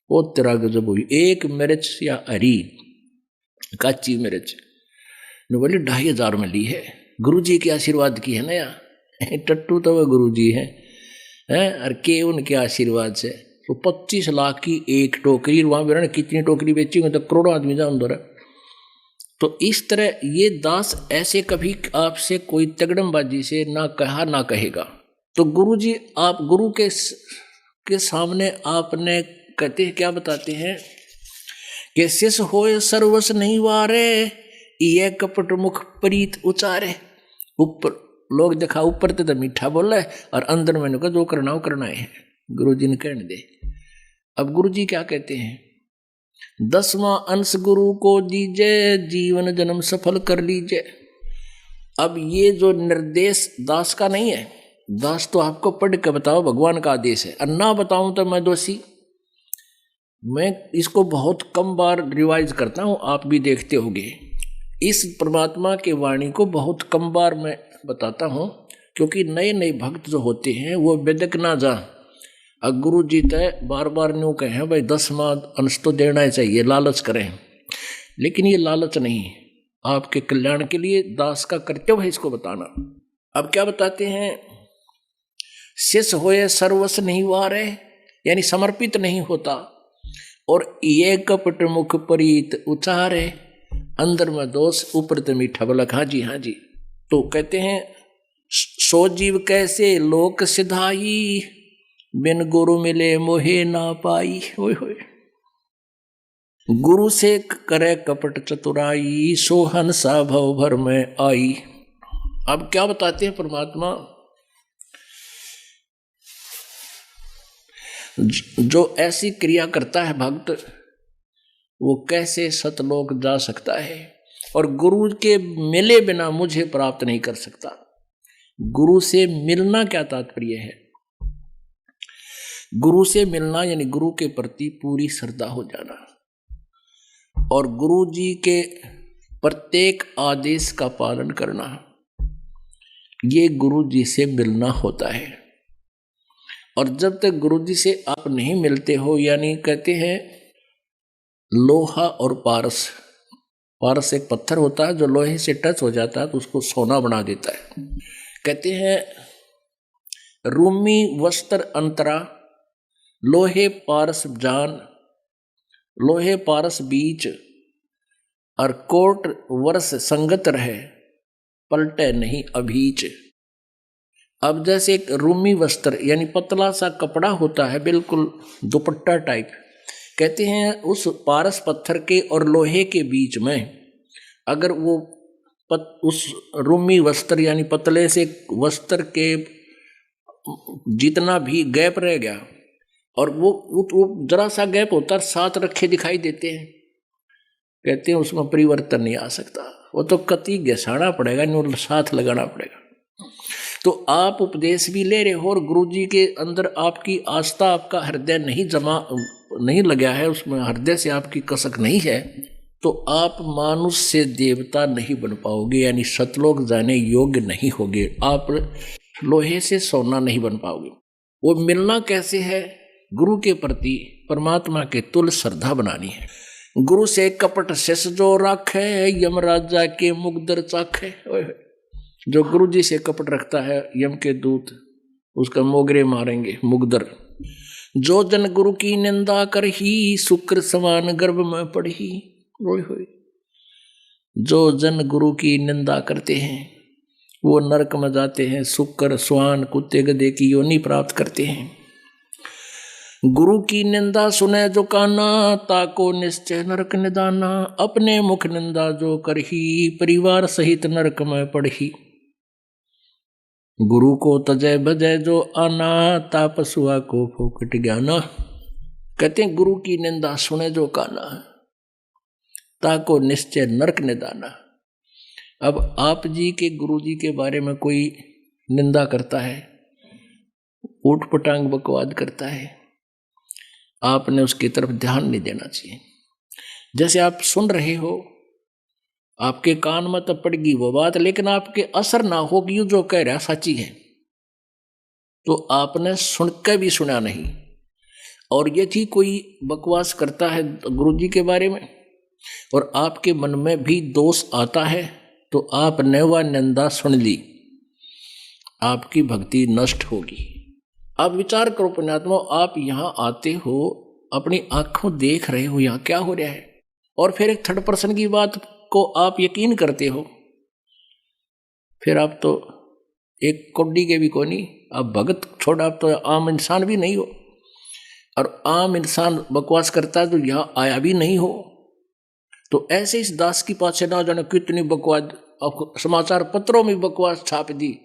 वो तेरा गजब हुई, एक मिर्च या हरी काची मिर्च। नो बोली 2500 में ली है, गुरु जी के आशीर्वाद की है ना यार, टट्टू तो वह गुरु जी है और के उनके आशीर्वाद से। तो 25 लाख की एक टोकरी, वहां बेरा कितनी टोकरी बेची होंगे, तो करोड़ों आदमी जा अंदर। तो इस तरह ये दास ऐसे कभी आपसे कोई तगड़मबाजी से ना कहा ना कहेगा। तो गुरु जी आप गुरु के सामने आपने कहते हैं, क्या बताते हैं कि शिष होए सर्वस नहीं वारे, ये कपट मुख प्रीत उचारे। ऊपर लोग देखा ऊपर तो मीठा बोला है और अंदर मैंने कहा जो करना हो करना है, गुरु जी ने कहने दे। अब गुरु जी क्या कहते हैं, 10वां अंश गुरु को दीजे, जीवन जन्म सफल कर लीजिए। अब ये जो निर्देश दास का नहीं है, दास तो आपको पढ़ के बताओ, भगवान का आदेश है, और ना बताऊं तो मैं दोषी। मैं इसको बहुत कम बार रिवाइज करता हूं, आप भी देखते होंगे। इस परमात्मा के वाणी को बहुत कम बार मैं बताता हूं, क्योंकि नए नए भक्त जो होते हैं वो बेदक ना जा। अब गुरु जी तय बार बार न्यू कहें भाई 10वां अंश तो देना ही चाहिए, लालच करें, लेकिन ये लालच नहीं, आपके कल्याण के लिए दास का कर्तव्य है इसको बताना। अब क्या बताते हैं, शिष होए सर्वस नहीं वारे, यानी समर्पित नहीं होता, और ये कपट मुख प्रीत उचारे, अंदर में दोष ऊपर तो मीठा बोला। हाँ जी हाँ जी। तो कहते हैं सो जीव कैसे लोक सिधाई, बिन गुरु मिले मोहे ना पाई। होय होय, गुरु से करे कपट चतुराई, सोहन सा भव भर में आई। अब क्या बताते हैं परमात्मा, जो ऐसी क्रिया करता है भक्त, वो कैसे सतलोक जा सकता है, और गुरु के मिले बिना मुझे प्राप्त नहीं कर सकता। गुरु से मिलना क्या तात्पर्य है, गुरु से मिलना यानी गुरु के प्रति पूरी श्रद्धा हो जाना, और गुरु जी के प्रत्येक आदेश का पालन करना, ये गुरु जी से मिलना होता है। और जब तक गुरु जी से आप नहीं मिलते हो, यानी कहते हैं लोहा और पारस, पारस एक पत्थर होता है जो लोहे से टच हो जाता है तो उसको सोना बना देता है। कहते हैं रूमी वस्त्र अंतरा, लोहे पारस जान, लोहे पारस बीच, और कोट वर्ष संगत रहे, पलटे नहीं अभीच। अब जैसे एक रूमी वस्त्र यानी पतला सा कपड़ा होता है, बिल्कुल दुपट्टा टाइप, कहते हैं उस पारस पत्थर के और लोहे के बीच में अगर वो उस रूमी वस्त्र यानी पतले से वस्त्र के जितना भी गैप रह गया, और वो जरा सा गैप होता है, साथ रखे दिखाई देते हैं, कहते हैं उसमें परिवर्तन नहीं आ सकता, वो तो कति घसाना पड़ेगा, नहीं साथ लगाना पड़ेगा। तो आप उपदेश भी ले रहे हो और गुरु जी के अंदर आपकी आस्था, आपका हृदय नहीं लगा है, उसमें हृदय से आपकी कसक नहीं है, तो आप मानुष से देवता नहीं बन पाओगे, यानी सतलोक जाने योग्य नहीं होगे, आप लोहे से सोना नहीं बन पाओगे। वो मिलना कैसे है? गुरु के प्रति परमात्मा के तुल श्रद्धा बनानी है। गुरु से कपट शेष जो राखे, यमराजा के मुगदर चाखे। जो गुरु जी से कपट रखता है, यम के दूत उसका मोगरे मारेंगे, मुगदर। जो जन गुरु की निंदा कर ही, शुक्र समान गर्भ में पड़ी। जो जन गुरु की निंदा करते हैं वो नरक में जाते हैं, शुक्र स्वान कुत्ते गधे की योनि प्राप्त करते हैं। गुरु की निंदा सुने जो काना, ताको निश्चय नरक निदाना। अपने मुख निंदा जो करही, परिवार सहित नरक में पड़ही। गुरु को तजय बजय जो आना, तापसुआ को फोकट ज्ञाना। कहते हैं गुरु की निंदा सुने जो काना, ताको निश्चय नरक निदाना। अब आप जी के गुरु जी के बारे में कोई निंदा करता है, ऊट पटांग बकवाद करता है, आपने उसकी तरफ ध्यान नहीं देना चाहिए। जैसे आप सुन रहे हो, आपके कान में तो पड़गी वो बात, लेकिन आपके असर ना हो कि जो कह रहा सच्ची है, तो आपने सुन के भी सुना नहीं। और यदि कोई बकवास करता है गुरु जी के बारे में और आपके मन में भी दोष आता है, तो आपने वह निंदा सुन ली, आपकी भक्ति नष्ट होगी। आप विचार करो पुण्यात्मा, आप यहाँ आते हो, अपनी आंखों देख रहे हो यहाँ क्या हो रहा है, और फिर एक थर्ड पर्सन की बात को आप यकीन करते हो, फिर आप तो एक कौड़ी के भी को नहीं, आप भगत छोड़, आप तो आम इंसान भी नहीं हो। और आम इंसान बकवास करता है तो यहाँ आया भी नहीं हो, तो ऐसे इस दास की पास ना जाने कितनी बकवास, समाचार पत्रों में बकवास छाप दी।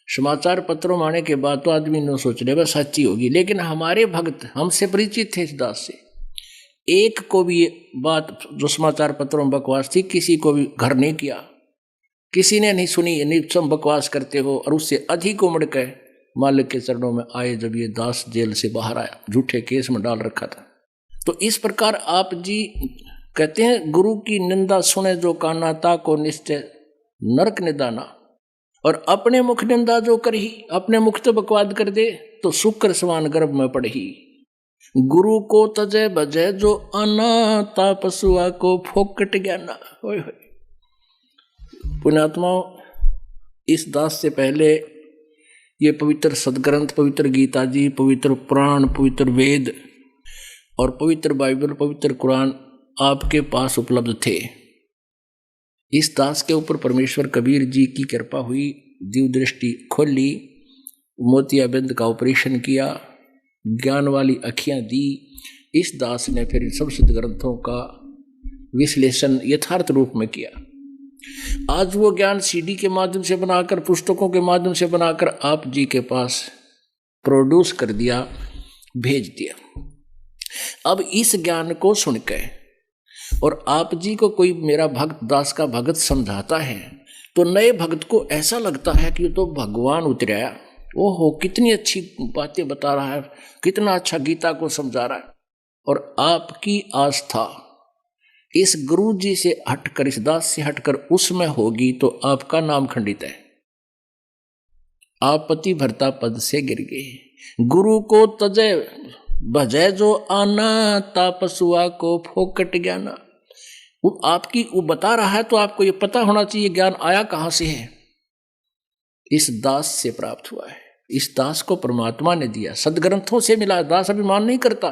समाचार पत्रों में आने के बाद तो आदमी न सोच रहे बस सच्ची होगी, लेकिन हमारे भक्त हमसे परिचित थे इस दास से, एक को भी ये बात जो समाचार पत्रों में बकवास थी किसी को भी घर नहीं किया, किसी ने नहीं सुनी, नहीं सब बकवास करते हो। और उससे अधिक उमड़ के मालिक के चरणों में आए जब ये दास जेल से बाहर आया, झूठे केस में डाल रखा था। तो इस प्रकार आप जी कहते हैं गुरु की निंदा सुने जो काना, ताको निश्चय नरक निदाना। और अपने मुख निंदा जो करही, अपने मुख तो बकवाद कर दे तो शुक्र समान गर्भ में पड़ही। गुरु को तजय बजय जो आना, तापसुआ को फोकट ज्ञाना। पुण्यात्माओं, इस दास से पहले ये पवित्र सदग्रंथ, पवित्र गीता जी, पवित्र पुराण, पवित्र वेद और पवित्र बाइबल, पवित्र कुरान आपके पास उपलब्ध थे। इस दास के ऊपर परमेश्वर कबीर जी की कृपा हुई, दिव्य दृष्टि खोली, मोतियाबिंद का ऑपरेशन किया, ज्ञान वाली अखियां दी। इस दास ने फिर सब सदग्रंथों का विश्लेषण यथार्थ रूप में किया। आज वो ज्ञान सीडी के माध्यम से बनाकर, पुस्तकों के माध्यम से बनाकर आप जी के पास प्रोड्यूस कर दिया, भेज दिया। अब इस ज्ञान को सुनकर और आप जी को कोई मेरा भक्त, दास का भगत समझाता है, तो नए भक्त को ऐसा लगता है कि तो भगवान उतराया, ओहो कितनी अच्छी बातें बता रहा है, कितना अच्छा गीता को समझा रहा है। और आपकी आस्था इस गुरु जी से हटकर, इस दास से हटकर उसमें होगी तो आपका नाम खंडित है, आप पति भरता पद से गिर गए। गुरु को तजय भजय जो आना, तापसुआ को फोकट ज्ञाना। वो आपकी वो बता रहा है तो आपको ये पता होना चाहिए ज्ञान आया कहाँ से है। इस दास से प्राप्त हुआ है। इस दास को परमात्मा ने दिया, सदग्रंथों से मिला। दास अभिमान नहीं करता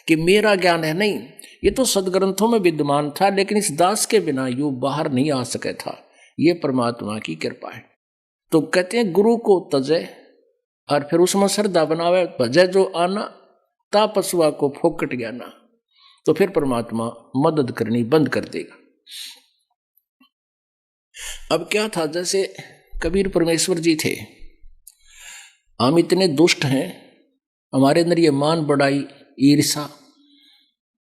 कि मेरा ज्ञान है, नहीं, ये तो सदग्रंथों में विद्यमान था, लेकिन इस दास के बिना यू बाहर नहीं आ सके था। ये परमात्मा की कृपा है। तो कहते हैं गुरु को तजे और फिर उसमें श्रद्धा बनावे, भजे जो आना ता पशुआ को फोकट ज्ञाना। तो फिर परमात्मा मदद करनी बंद कर देगा। अब क्या था, जैसे कबीर परमेश्वर जी थे, हम इतने दुष्ट हैं, हमारे अंदर ये मान बढ़ाई ईर्षा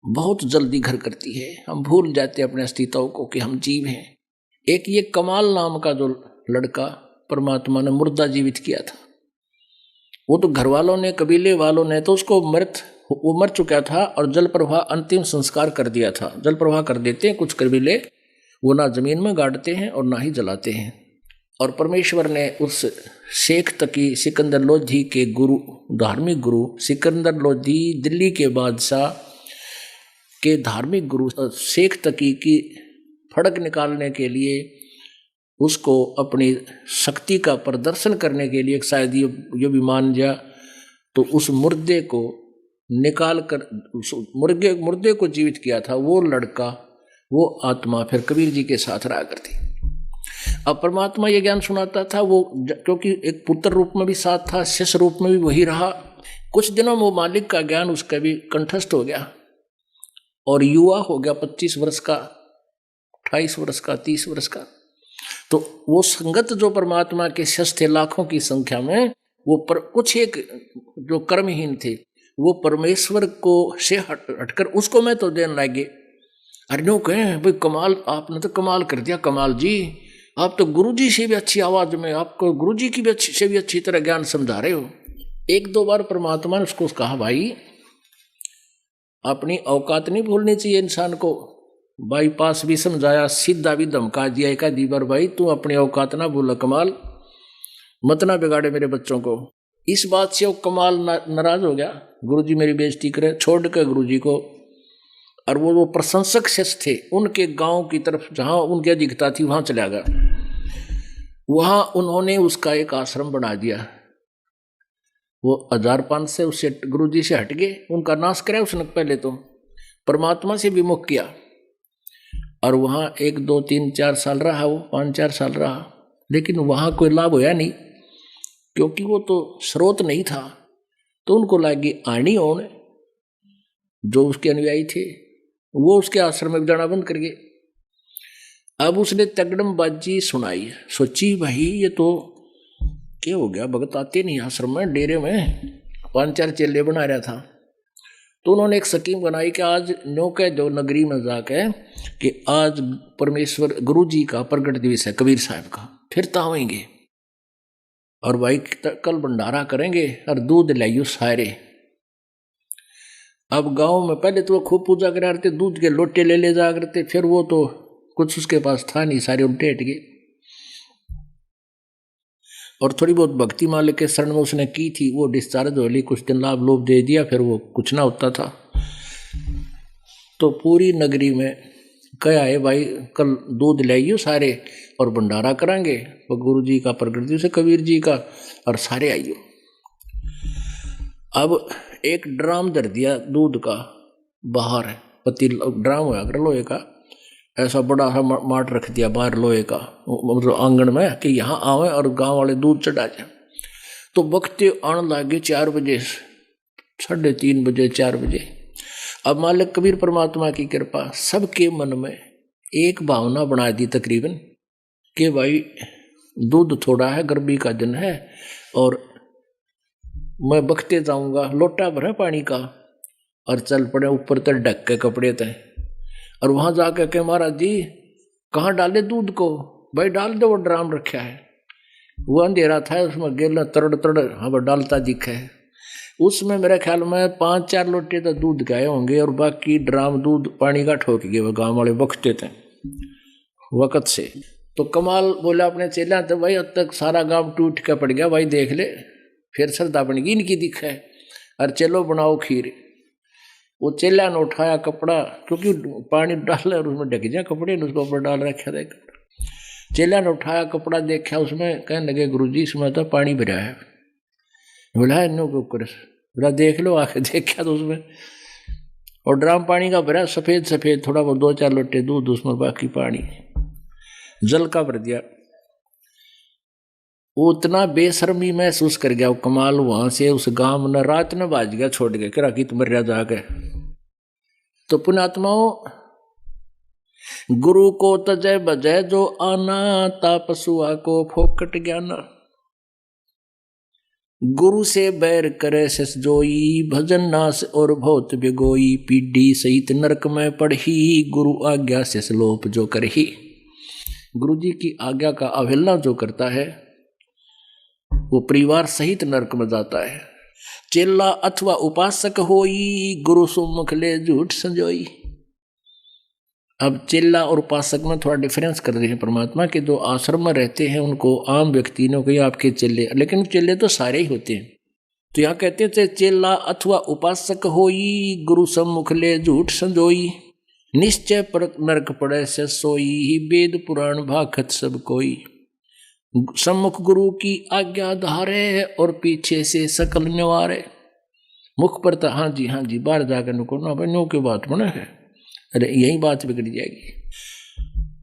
बहुत जल्दी घर करती है। हम भूल जाते हैं अपने अस्तित्व को कि हम जीव हैं। एक ये कमाल नाम का जो लड़का परमात्मा ने मुर्दा जीवित किया था, वो तो घर वालों ने, कबीले वालों ने तो उसको वो मर चुका था और जल प्रवाह अंतिम संस्कार कर दिया था। जल प्रवाह कर देते हैं कुछ कबीले, वो ना जमीन में गाड़ते हैं और ना ही जलाते हैं। और परमेश्वर ने उस शेख तकी सिकंदर लोधी के गुरु, धार्मिक गुरु सिकंदर लोधी, दिल्ली के बादशाह के धार्मिक गुरु शेख तकी की फड़क निकालने के लिए, उसको अपनी शक्ति का प्रदर्शन करने के लिए शायद ये भी मान लिया, तो उस मुर्दे को निकाल कर उस मुर्दे को जीवित किया था। वो लड़का, वो आत्मा फिर कबीर जी के साथ रहा करती। अब परमात्मा ये ज्ञान सुनाता था, वो क्योंकि एक पुत्र रूप में भी साथ था, शिष्य रूप में भी वही रहा। कुछ दिनों में वो मालिक का ज्ञान उसका भी कंठस्थ हो गया और युवा हो गया, 25 वर्ष का, 28 वर्ष का, 30 वर्ष का। तो वो संगत जो परमात्मा के शिष्य थे लाखों की संख्या में, वो कुछ एक जो कर्महीन थे, वो परमेश्वर को से हटकर उसको मैं तो देने लगे। अरे नो कहें भाई कमाल, आपने तो कमाल कर दिया, कमाल जी, आप तो गुरुजी से भी अच्छी आवाज में, आपको गुरुजी की भी से भी अच्छी तरह ज्ञान समझा रहे हो। एक दो बार परमात्मा ने उसको कहा, भाई अपनी औकात नहीं भूलनी चाहिए इंसान को। बाईपास भी समझाया, सीधा भी धमका दिया एक आधी बार, भाई तू अपनी औकात ना भूल, कमाल मत ना बिगाड़े मेरे बच्चों को। इस बात से वो कमाल नाराज हो गया, गुरुजी मेरी बेइज्जती करे, छोड़ के गुरुजी को। और वो प्रशंसक शिष्य थे, उनके गांव की तरफ जहां उनकी अधिकता थी वहां चला गया। वहां उन्होंने उसका एक आश्रम बना दिया। वो 1005 से उससे गुरुजी से हट गए, उनका नाश कराया उसने, पहले तो परमात्मा से विमुख किया। और वहां 1 2 3 4 साल रहा, वो 5-4 साल रहा, लेकिन वहां कोई लाभ होया नहीं, क्योंकि वो तो स्रोत नहीं था। तो उनको लगी आनी होने, जो उसके अनुयायी थे वो उसके आश्रम में जाना बंद कर गए। अब उसने तगड़मबाजी सुनाई, सोची भाई ये तो क्या हो गया, भगत आते नहीं आश्रम में, डेरे में 5-4 चेले बना रहा था। तो उन्होंने एक स्कीम बनाई कि आज नो कह दो नगरी में जाके कि आज परमेश्वर गुरु जी का प्रगट दिवस है, कबीर साहब का, फिर तावेंगे और भाई कल भंडारा करेंगे और दूध लाइयो सारे। अब गांव में पहले तो वो खूब पूजा करा करते, दूध के लोटे ले जा करते, फिर वो तो कुछ उसके पास था नहीं, सारे उल्टे हट गए। और थोड़ी बहुत भक्ति मालिक के शरण में उसने की थी, वो डिस्चार्ज हो ली, कुछ दिन लाभ लोभ दे दिया, फिर वो कुछ ना होता था। तो पूरी नगरी में क्या है भाई, कल दूध लाइयो सारे और भंडारा करांगे, वो गुरु जी का प्रगट दिवस है कबीर जी का, और सारे आइयो। अब एक ड्राम धर दिया दूध का बाहर, पतील ड्राम हुआ कर लोहे का, ऐसा बड़ा सा माट रख दिया बाहर लोहे का, मतलब आंगन में, कि यहाँ आवे और गांव वाले दूध चढ़ा जाए। तो वक्ते आने लगे 4 बजे, 3:30 बजे, 4 बजे। अब मालिक कबीर परमात्मा की कृपा, सबके मन में एक भावना बना दी तकरीबन कि भाई दूध थोड़ा है, गर्मी का दिन है, और मैं बखते जाऊंगा, लोटा भरा पानी का, और चल पड़े ऊपर तक ढक के कपड़े तय। और वहां जाकर के महाराज जी कहाँ डाले दूध को, भाई डाल दो, वो ड्राम रखा है, वो अंधेरा था, उसमें गेल तड़ तड़ हाँ डालता दिखा है। उसमें मेरे ख्याल में 5-4 लोटे तो दूध गए होंगे, और बाकी ड्राम दूध पानी का ठोक गए, वो गाँव वाले बखते थे वक़्त से। तो कमाल बोला अपने चेला, तो भाई अब तक सारा गाँव टूट के पड़ गया, भाई देख ले, फिर श्रद्धा बनेगी इनकी दिखा है, और चलो बनाओ खीर। वो चेला ने उठाया कपड़ा, क्योंकि पानी डाल और उसमें ढक जाए कपड़े ने, उसको ऊपर डाल रखा था कपड़ा। चेला ने उठाया कपड़ा देखा उसमें, कहने लगे गुरुजी इसमें तो पानी भरा है। बोला इन्हों के ऊपर, बोला देख लो, आके देखा तो उसमें और ड्राम पानी का भरा, सफेद सफेद, थोड़ा बहुत 2-4 लोटे दूध उसमें, बाकी पानी जल का भर दिया। वो उतना बेशर्मी महसूस कर गया, वो कमाल। वहां से उस गांव में रात न बाज गया, छोड़ गया, करा कि तुम मर जाके। तो पुण्यात्माओं, गुरु को तजय बजय जो आना, तापसुआ को फोकट ज्ञाना। गुरु से बैर करे सस जोई, भजन नास और भौत बिगोई। पीढ़ी सहित नरक में पढ़ी, गुरु आज्ञा से स्लोप जो करही। गुरु जी की आज्ञा का अवहेलना जो करता है वो परिवार सहित नरक में जाता है। चेला अथवा उपासक होई, गुरु सुमुख ले झूठ संजोई। अब चेला और उपासक में थोड़ा डिफरेंस कर रहे हैं परमात्मा के। जो आश्रम में रहते हैं उनको आम व्यक्ति ने कही आपके चेले, लेकिन चेले तो सारे ही होते हैं। तो यहाँ कहते थे चेला अथवा उपासक होई, गुरु सम्मुख ले झूठ संजोई। निश्चय पर नरक पड़े से सोई, वेद पुराण भाखत सब कोई। सम्मुख गुरु की आज्ञा धारे, और पीछे से सकल निवारे। मुख पर तो हाँ जी बाहर जाकर नुको ना भाई, नो की बात बने है, अरे यही बात बिगड़ जाएगी।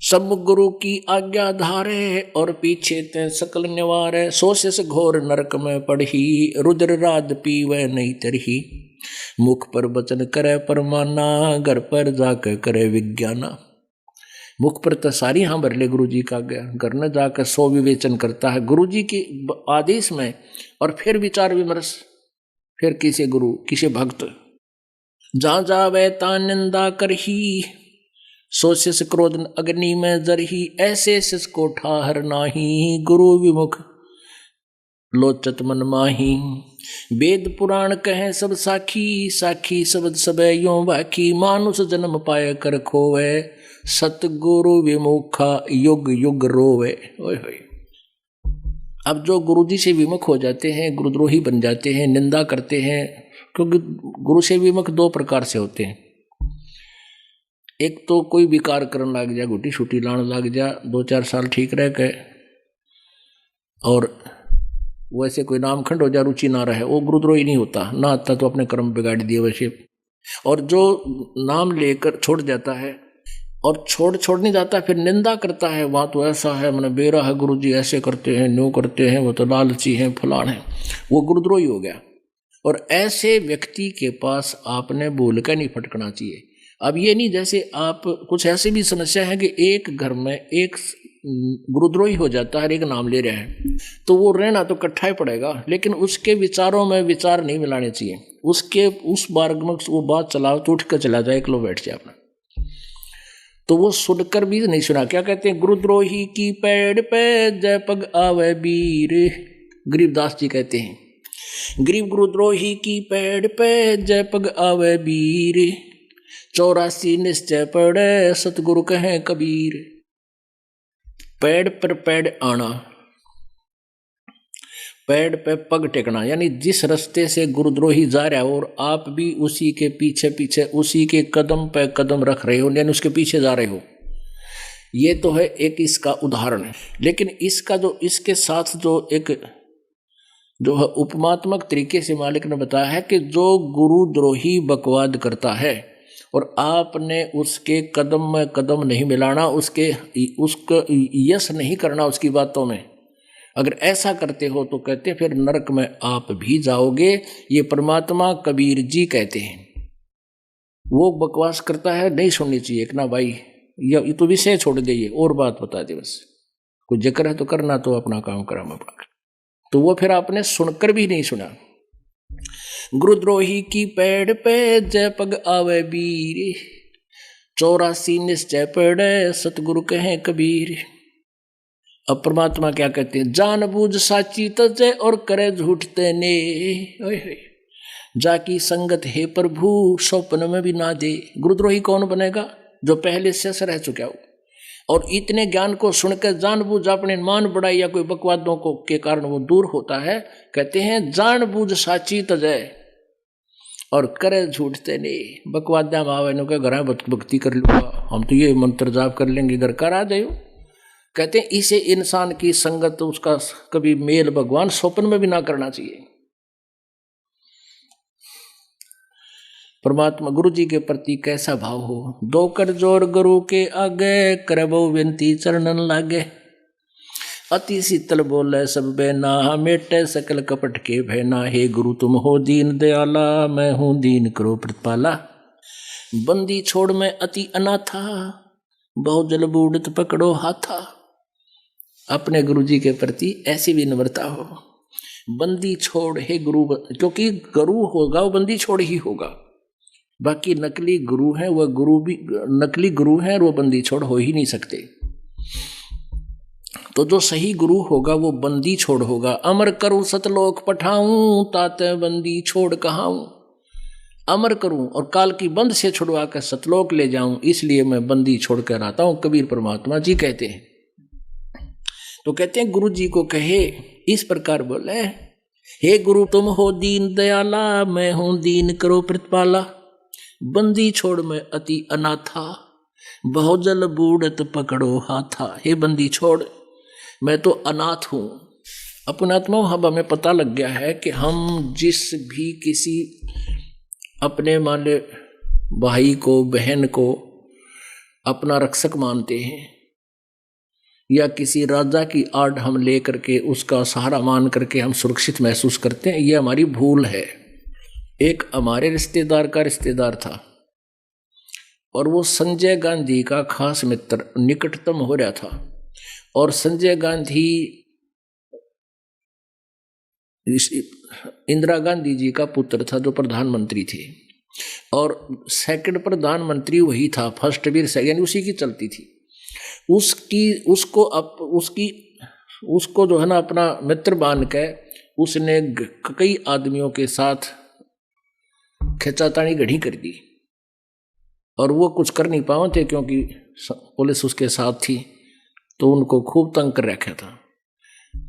सम्मुख गुरु की आज्ञा धारे, और पीछे ते सकल निवारे। सोशस घोर नरक में पढ़ी, रुद्र राज पीवे नहीं तरही। मुख पर वचन करे परमाना, घर पर जाकर करे विज्ञाना। मुख पर तो सारी हाँ भर ले गुरु जी का आज्ञा, घर न जाकर सो विवेचन करता है गुरु जी के आदेश में, और फिर विचार विमर्श, फिर किसी गुरु किसी भक्त। जहाँ जावे ता निंदा करही, सोशिस क्रोध अग्नि में जरही। ऐसे शिष को ठाहर नाही, गुरु विमुख लोचत मन माही। वेद पुराण कहे सब साखी, साखी शब्द सबे यों बाकी। मानुष जन्म पाए कर खोवे, सतगुरु विमुखा युग युग रोवे। ओए होए। अब जो गुरु जी से विमुख हो जाते हैं, गुरुद्रोही बन जाते हैं, निंदा करते हैं, क्योंकि गुरु से विमुख 2 प्रकार से होते हैं। एक तो कोई विकार करने लग जा, गुटी छुटी लाने लग जा, 2-4 साल ठीक रह गए, और वैसे कोई नामखंड हो जा, रुचि ना रहे, वो गुरुद्रोही नहीं होता ना, आता तो अपने कर्म बिगाड़ दिए वैसे। और जो नाम लेकर छोड़ जाता है और छोड़ नहीं जाता, फिर निंदा करता है, वहाँ तो ऐसा है, मैंने बेरा है, गुरु जी ऐसे करते हैं, न्यू करते हैं, वो तो लालची हैं, फलान है, वो गुरुद्रोही हो गया। और ऐसे व्यक्ति के पास आपने भूल कर नहीं फटकना चाहिए। अब ये नहीं जैसे आप कुछ ऐसी भी समस्या है कि एक घर में एक गुरुद्रोही हो जाता है, एक नाम ले रहे हैं, तो वो रहना तो इकट्ठा ही पड़ेगा, लेकिन उसके विचारों में विचार नहीं मिलाने चाहिए। उसके उस मार्ग में वो बात चलाओ तो उठ कर चला जाए, एकलो बैठ जाए अपना, तो वो सुनकर भी नहीं सुना। क्या कहते हैं, गुरुद्रोही की पेड़ पे जय पग आवे वीर। गरीबदास जी कहते हैं, गरीब गुरुद्रोही की पेड़ पे जय पग आवे वीर। 84 निश्चय पड़े सतगुरु कहे कबीर। पेड़ पर पेड़ आना, पेड़ पे पग टेकना, यानी जिस रास्ते से गुरुद्रोही जा रहा है और आप भी उसी के पीछे पीछे, उसी के कदम पे कदम रख रहे हो, यानी उसके पीछे जा रहे हो। ये तो है एक इसका उदाहरण है। लेकिन इसका जो इसके साथ जो एक जो है उपमात्मक तरीके से मालिक ने बताया है कि जो गुरुद्रोही बकवाद करता है और आपने उसके कदम में कदम नहीं मिलाना, उसको यश नहीं करना उसकी बातों में, अगर ऐसा करते हो तो कहते फिर नरक में आप भी जाओगे। ये परमात्मा कबीर जी कहते हैं। वो बकवास करता है, नहीं सुननी चाहिए कि ना भाई, ये तो विषय छोड़ दे, और बात बता दे, बस कोई जिक्र है तो करना, तो अपना काम करा मैं। तो वो फिर आपने सुनकर भी नहीं सुना। गुरुद्रोही की पेड़ पे जय पग आवे वीर। 84 निश्चय पड़े सतगुरु कहे कबीर। अब परमात्मा क्या कहते हैं, जान बूझ साची तजय और करे झूठ तेने। जाकी संगत है प्रभु स्वप्न में भी ना दे। गुरुद्रोही कौन बनेगा, जो पहले से रह चुका हो और इतने ज्ञान को सुनकर जानबूझ अपने मान बढ़ाई या कोई बकवादों को के कारण वो दूर होता है। कहते हैं जानबूझ साची तजय और करे झूठते नहीं। बकवादा मावे नो के घर भक्ति कर लूँगा, हम तो ये मंत्र जाप कर लेंगे, घर करा दे कहते हैं इसे इंसान की संगत, उसका कभी मेल भगवान स्वप्न में भी ना करना चाहिए। परमात्मा गुरु जी के प्रति कैसा भाव हो। दो कर जोर गुरु के आगे, करबो विनती चरणन लागे। अति शीतल बोले सब बेना, मेटे सकल कपट के भैना। हे गुरु तुम हो दीन दयाला, मैं हूं दीन करो प्रतिपाला। बंदी छोड़ मैं अति अनाथा, बहु जल बूढ़त पकड़ो हाथा। अपने गुरु जी के प्रति ऐसी भी नम्रता हो। बंदी छोड़ हे गुरु, क्योंकि गुरु होगा वो बंदी छोड़ ही होगा। बाकी नकली गुरु हैं, वह गुरु भी नकली गुरु हैं और वो बंदी छोड़ हो ही नहीं सकते। तो जो सही गुरु होगा वो बंदी छोड़ होगा। अमर करूं सतलोक पठाऊं, ताते बंदी छोड़ कहाऊं। अमर करूं और काल की बंद से छुड़वा कर सतलोक ले जाऊं, इसलिए मैं बंदी छोड़ कर आता हूं, कबीर परमात्मा जी कहते हैं। तो कहते हैं गुरु जी को कहे इस प्रकार बोले, हे गुरु तुम हो दीन दयाला, मैं हूं दीन करो प्रतिपाला। बंदी छोड़ मैं अति अनाथा, बहुजल बूढ़त पकड़ो हाथा। हे बंदी छोड़, मैं तो अनाथ हूं। अपनात्मा अब हमें पता लग गया है कि हम जिस भी किसी अपने मान ले भाई को बहन को अपना रक्षक मानते हैं, या किसी राजा की आड़ हम ले करके उसका सहारा मान करके हम सुरक्षित महसूस करते हैं, यह हमारी भूल है। एक हमारे रिश्तेदार का रिश्तेदार था और वो संजय गांधी का खास मित्र, निकटतम हो रहा था। और संजय गांधी इंदिरा गांधी जी का पुत्र था जो प्रधानमंत्री थे, और सेकंड प्रधानमंत्री वही था, फर्स्ट भी सेकंड उसी की चलती थी। उसको जो है ना अपना मित्र मान के उसने कई आदमियों के साथ खिंचातानी गढ़ी कर दी, और वो कुछ कर नहीं पाए थे क्योंकि पुलिस उसके साथ थी, तो उनको खूब तंग कर रखा था।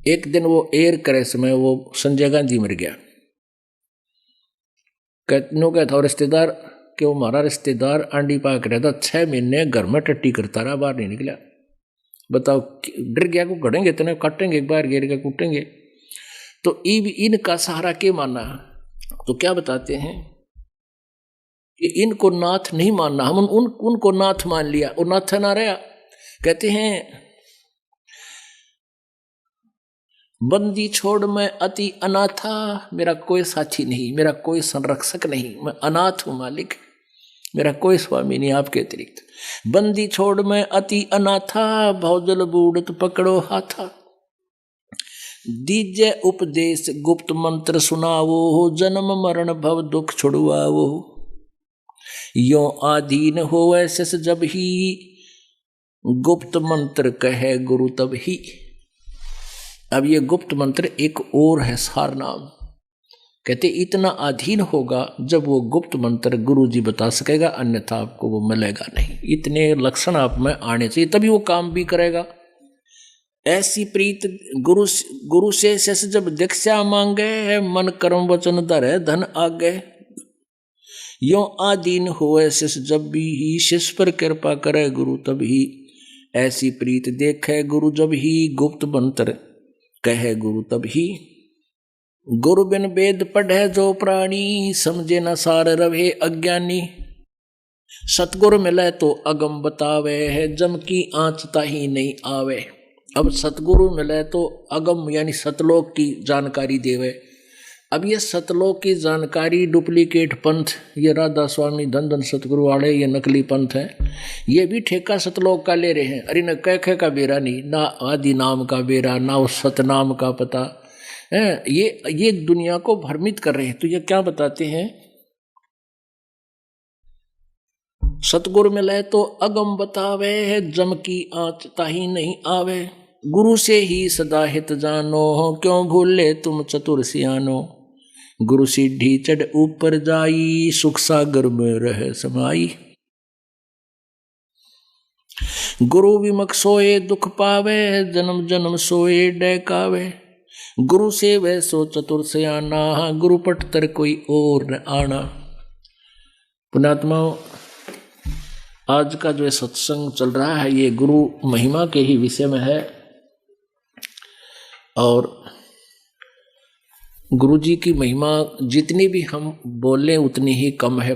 एक दिन वो एयर क्रैश में वो संजय गांधी मर गया। क्या था रिश्तेदार कि वो हमारा रिश्तेदार आंडी पाक रहता, 6 महीने घर में टट्टी करता रहा, बाहर नहीं निकला। बताओ, डर गया को गड़ेंगे इतने, काटेंगे एक बार गिर के कूटेंगे। तो इनका सहारा के माना, तो क्या बताते हैं कि इनको नाथ नहीं मानना, हम उनको नाथ मान लिया, वो नाथ ना रहा। कहते हैं बंदी छोड़ मैं अति अनाथा, मेरा कोई साथी नहीं, मेरा कोई संरक्षक नहीं, मैं अनाथ हूं मालिक, मेरा कोई स्वामी नहीं आपके अतिरिक्त। बंदी छोड़ मैं अति अनाथा, बहुजल बूढ़त पकड़ो हाथा। दीजे उपदेश गुप्त मंत्र सुनावो, जन्म मरण भव दुख छुड़वावो। यो आधीन हो ऐसे जब ही, गुप्त मंत्र कहे गुरु तब ही। अब ये गुप्त मंत्र एक और है सार नाम। कहते इतना अधीन होगा जब वो गुप्त मंत्र गुरु जी बता सकेगा, अन्यथा आपको वो मिलेगा नहीं। इतने लक्षण आप में आने चाहिए तभी वो काम भी करेगा। ऐसी प्रीत गुरु से शेष जब दीक्षा मांगे, मन कर्म वचन धरे धन आगे। यो आधीन होए शेष जब भी ही, शेष पर कृपा करे गुरु तब ही। ऐसी प्रीत देखे गुरु जब ही, गुप्त मंत्र कहे गुरु तब ही। गुरु बिन वेद पढ़े जो प्राणी, समझे न सार रवे अज्ञानी। सतगुरु मिले तो अगम बतावे है, जम की आँच ताही नहीं आवे। अब सतगुरु मिले तो अगम यानी सतलोक की जानकारी देवे। अब ये सतलोक की जानकारी डुप्लीकेट पंथ, ये राधा स्वामी धन धन सतगुरु वाले ये नकली पंथ है, ये भी ठेका सतलोक का ले रहे हैं। अरे न कैखे का बेरा नहीं, ना आदि नाम का बेरा, ना उस सतनाम का पता है। ये दुनिया को भ्रमित कर रहे हैं। तो ये क्या बताते हैं, सतगुरु मिले तो अगम बतावे है, जम की आँच ताही नहीं आवे। गुरु से ही सदा हित जानो, क्यों भूले तुम चतुर सियानो। गुरु सीढ़ी चढ़ ऊपर जाई, सुख सागर में रहे समाई। गुरु विमुख सोए दुख पावे, जन्म जन्म सोए डैकावे। गुरु से वह सो चतुर सियाना, गुरु पट तर कोई और न आना। पुण्यात्मा, आज का जो सत्संग चल रहा है ये गुरु महिमा के ही विषय में है और गुरु जी की महिमा जितनी भी हम बोलें उतनी ही कम है।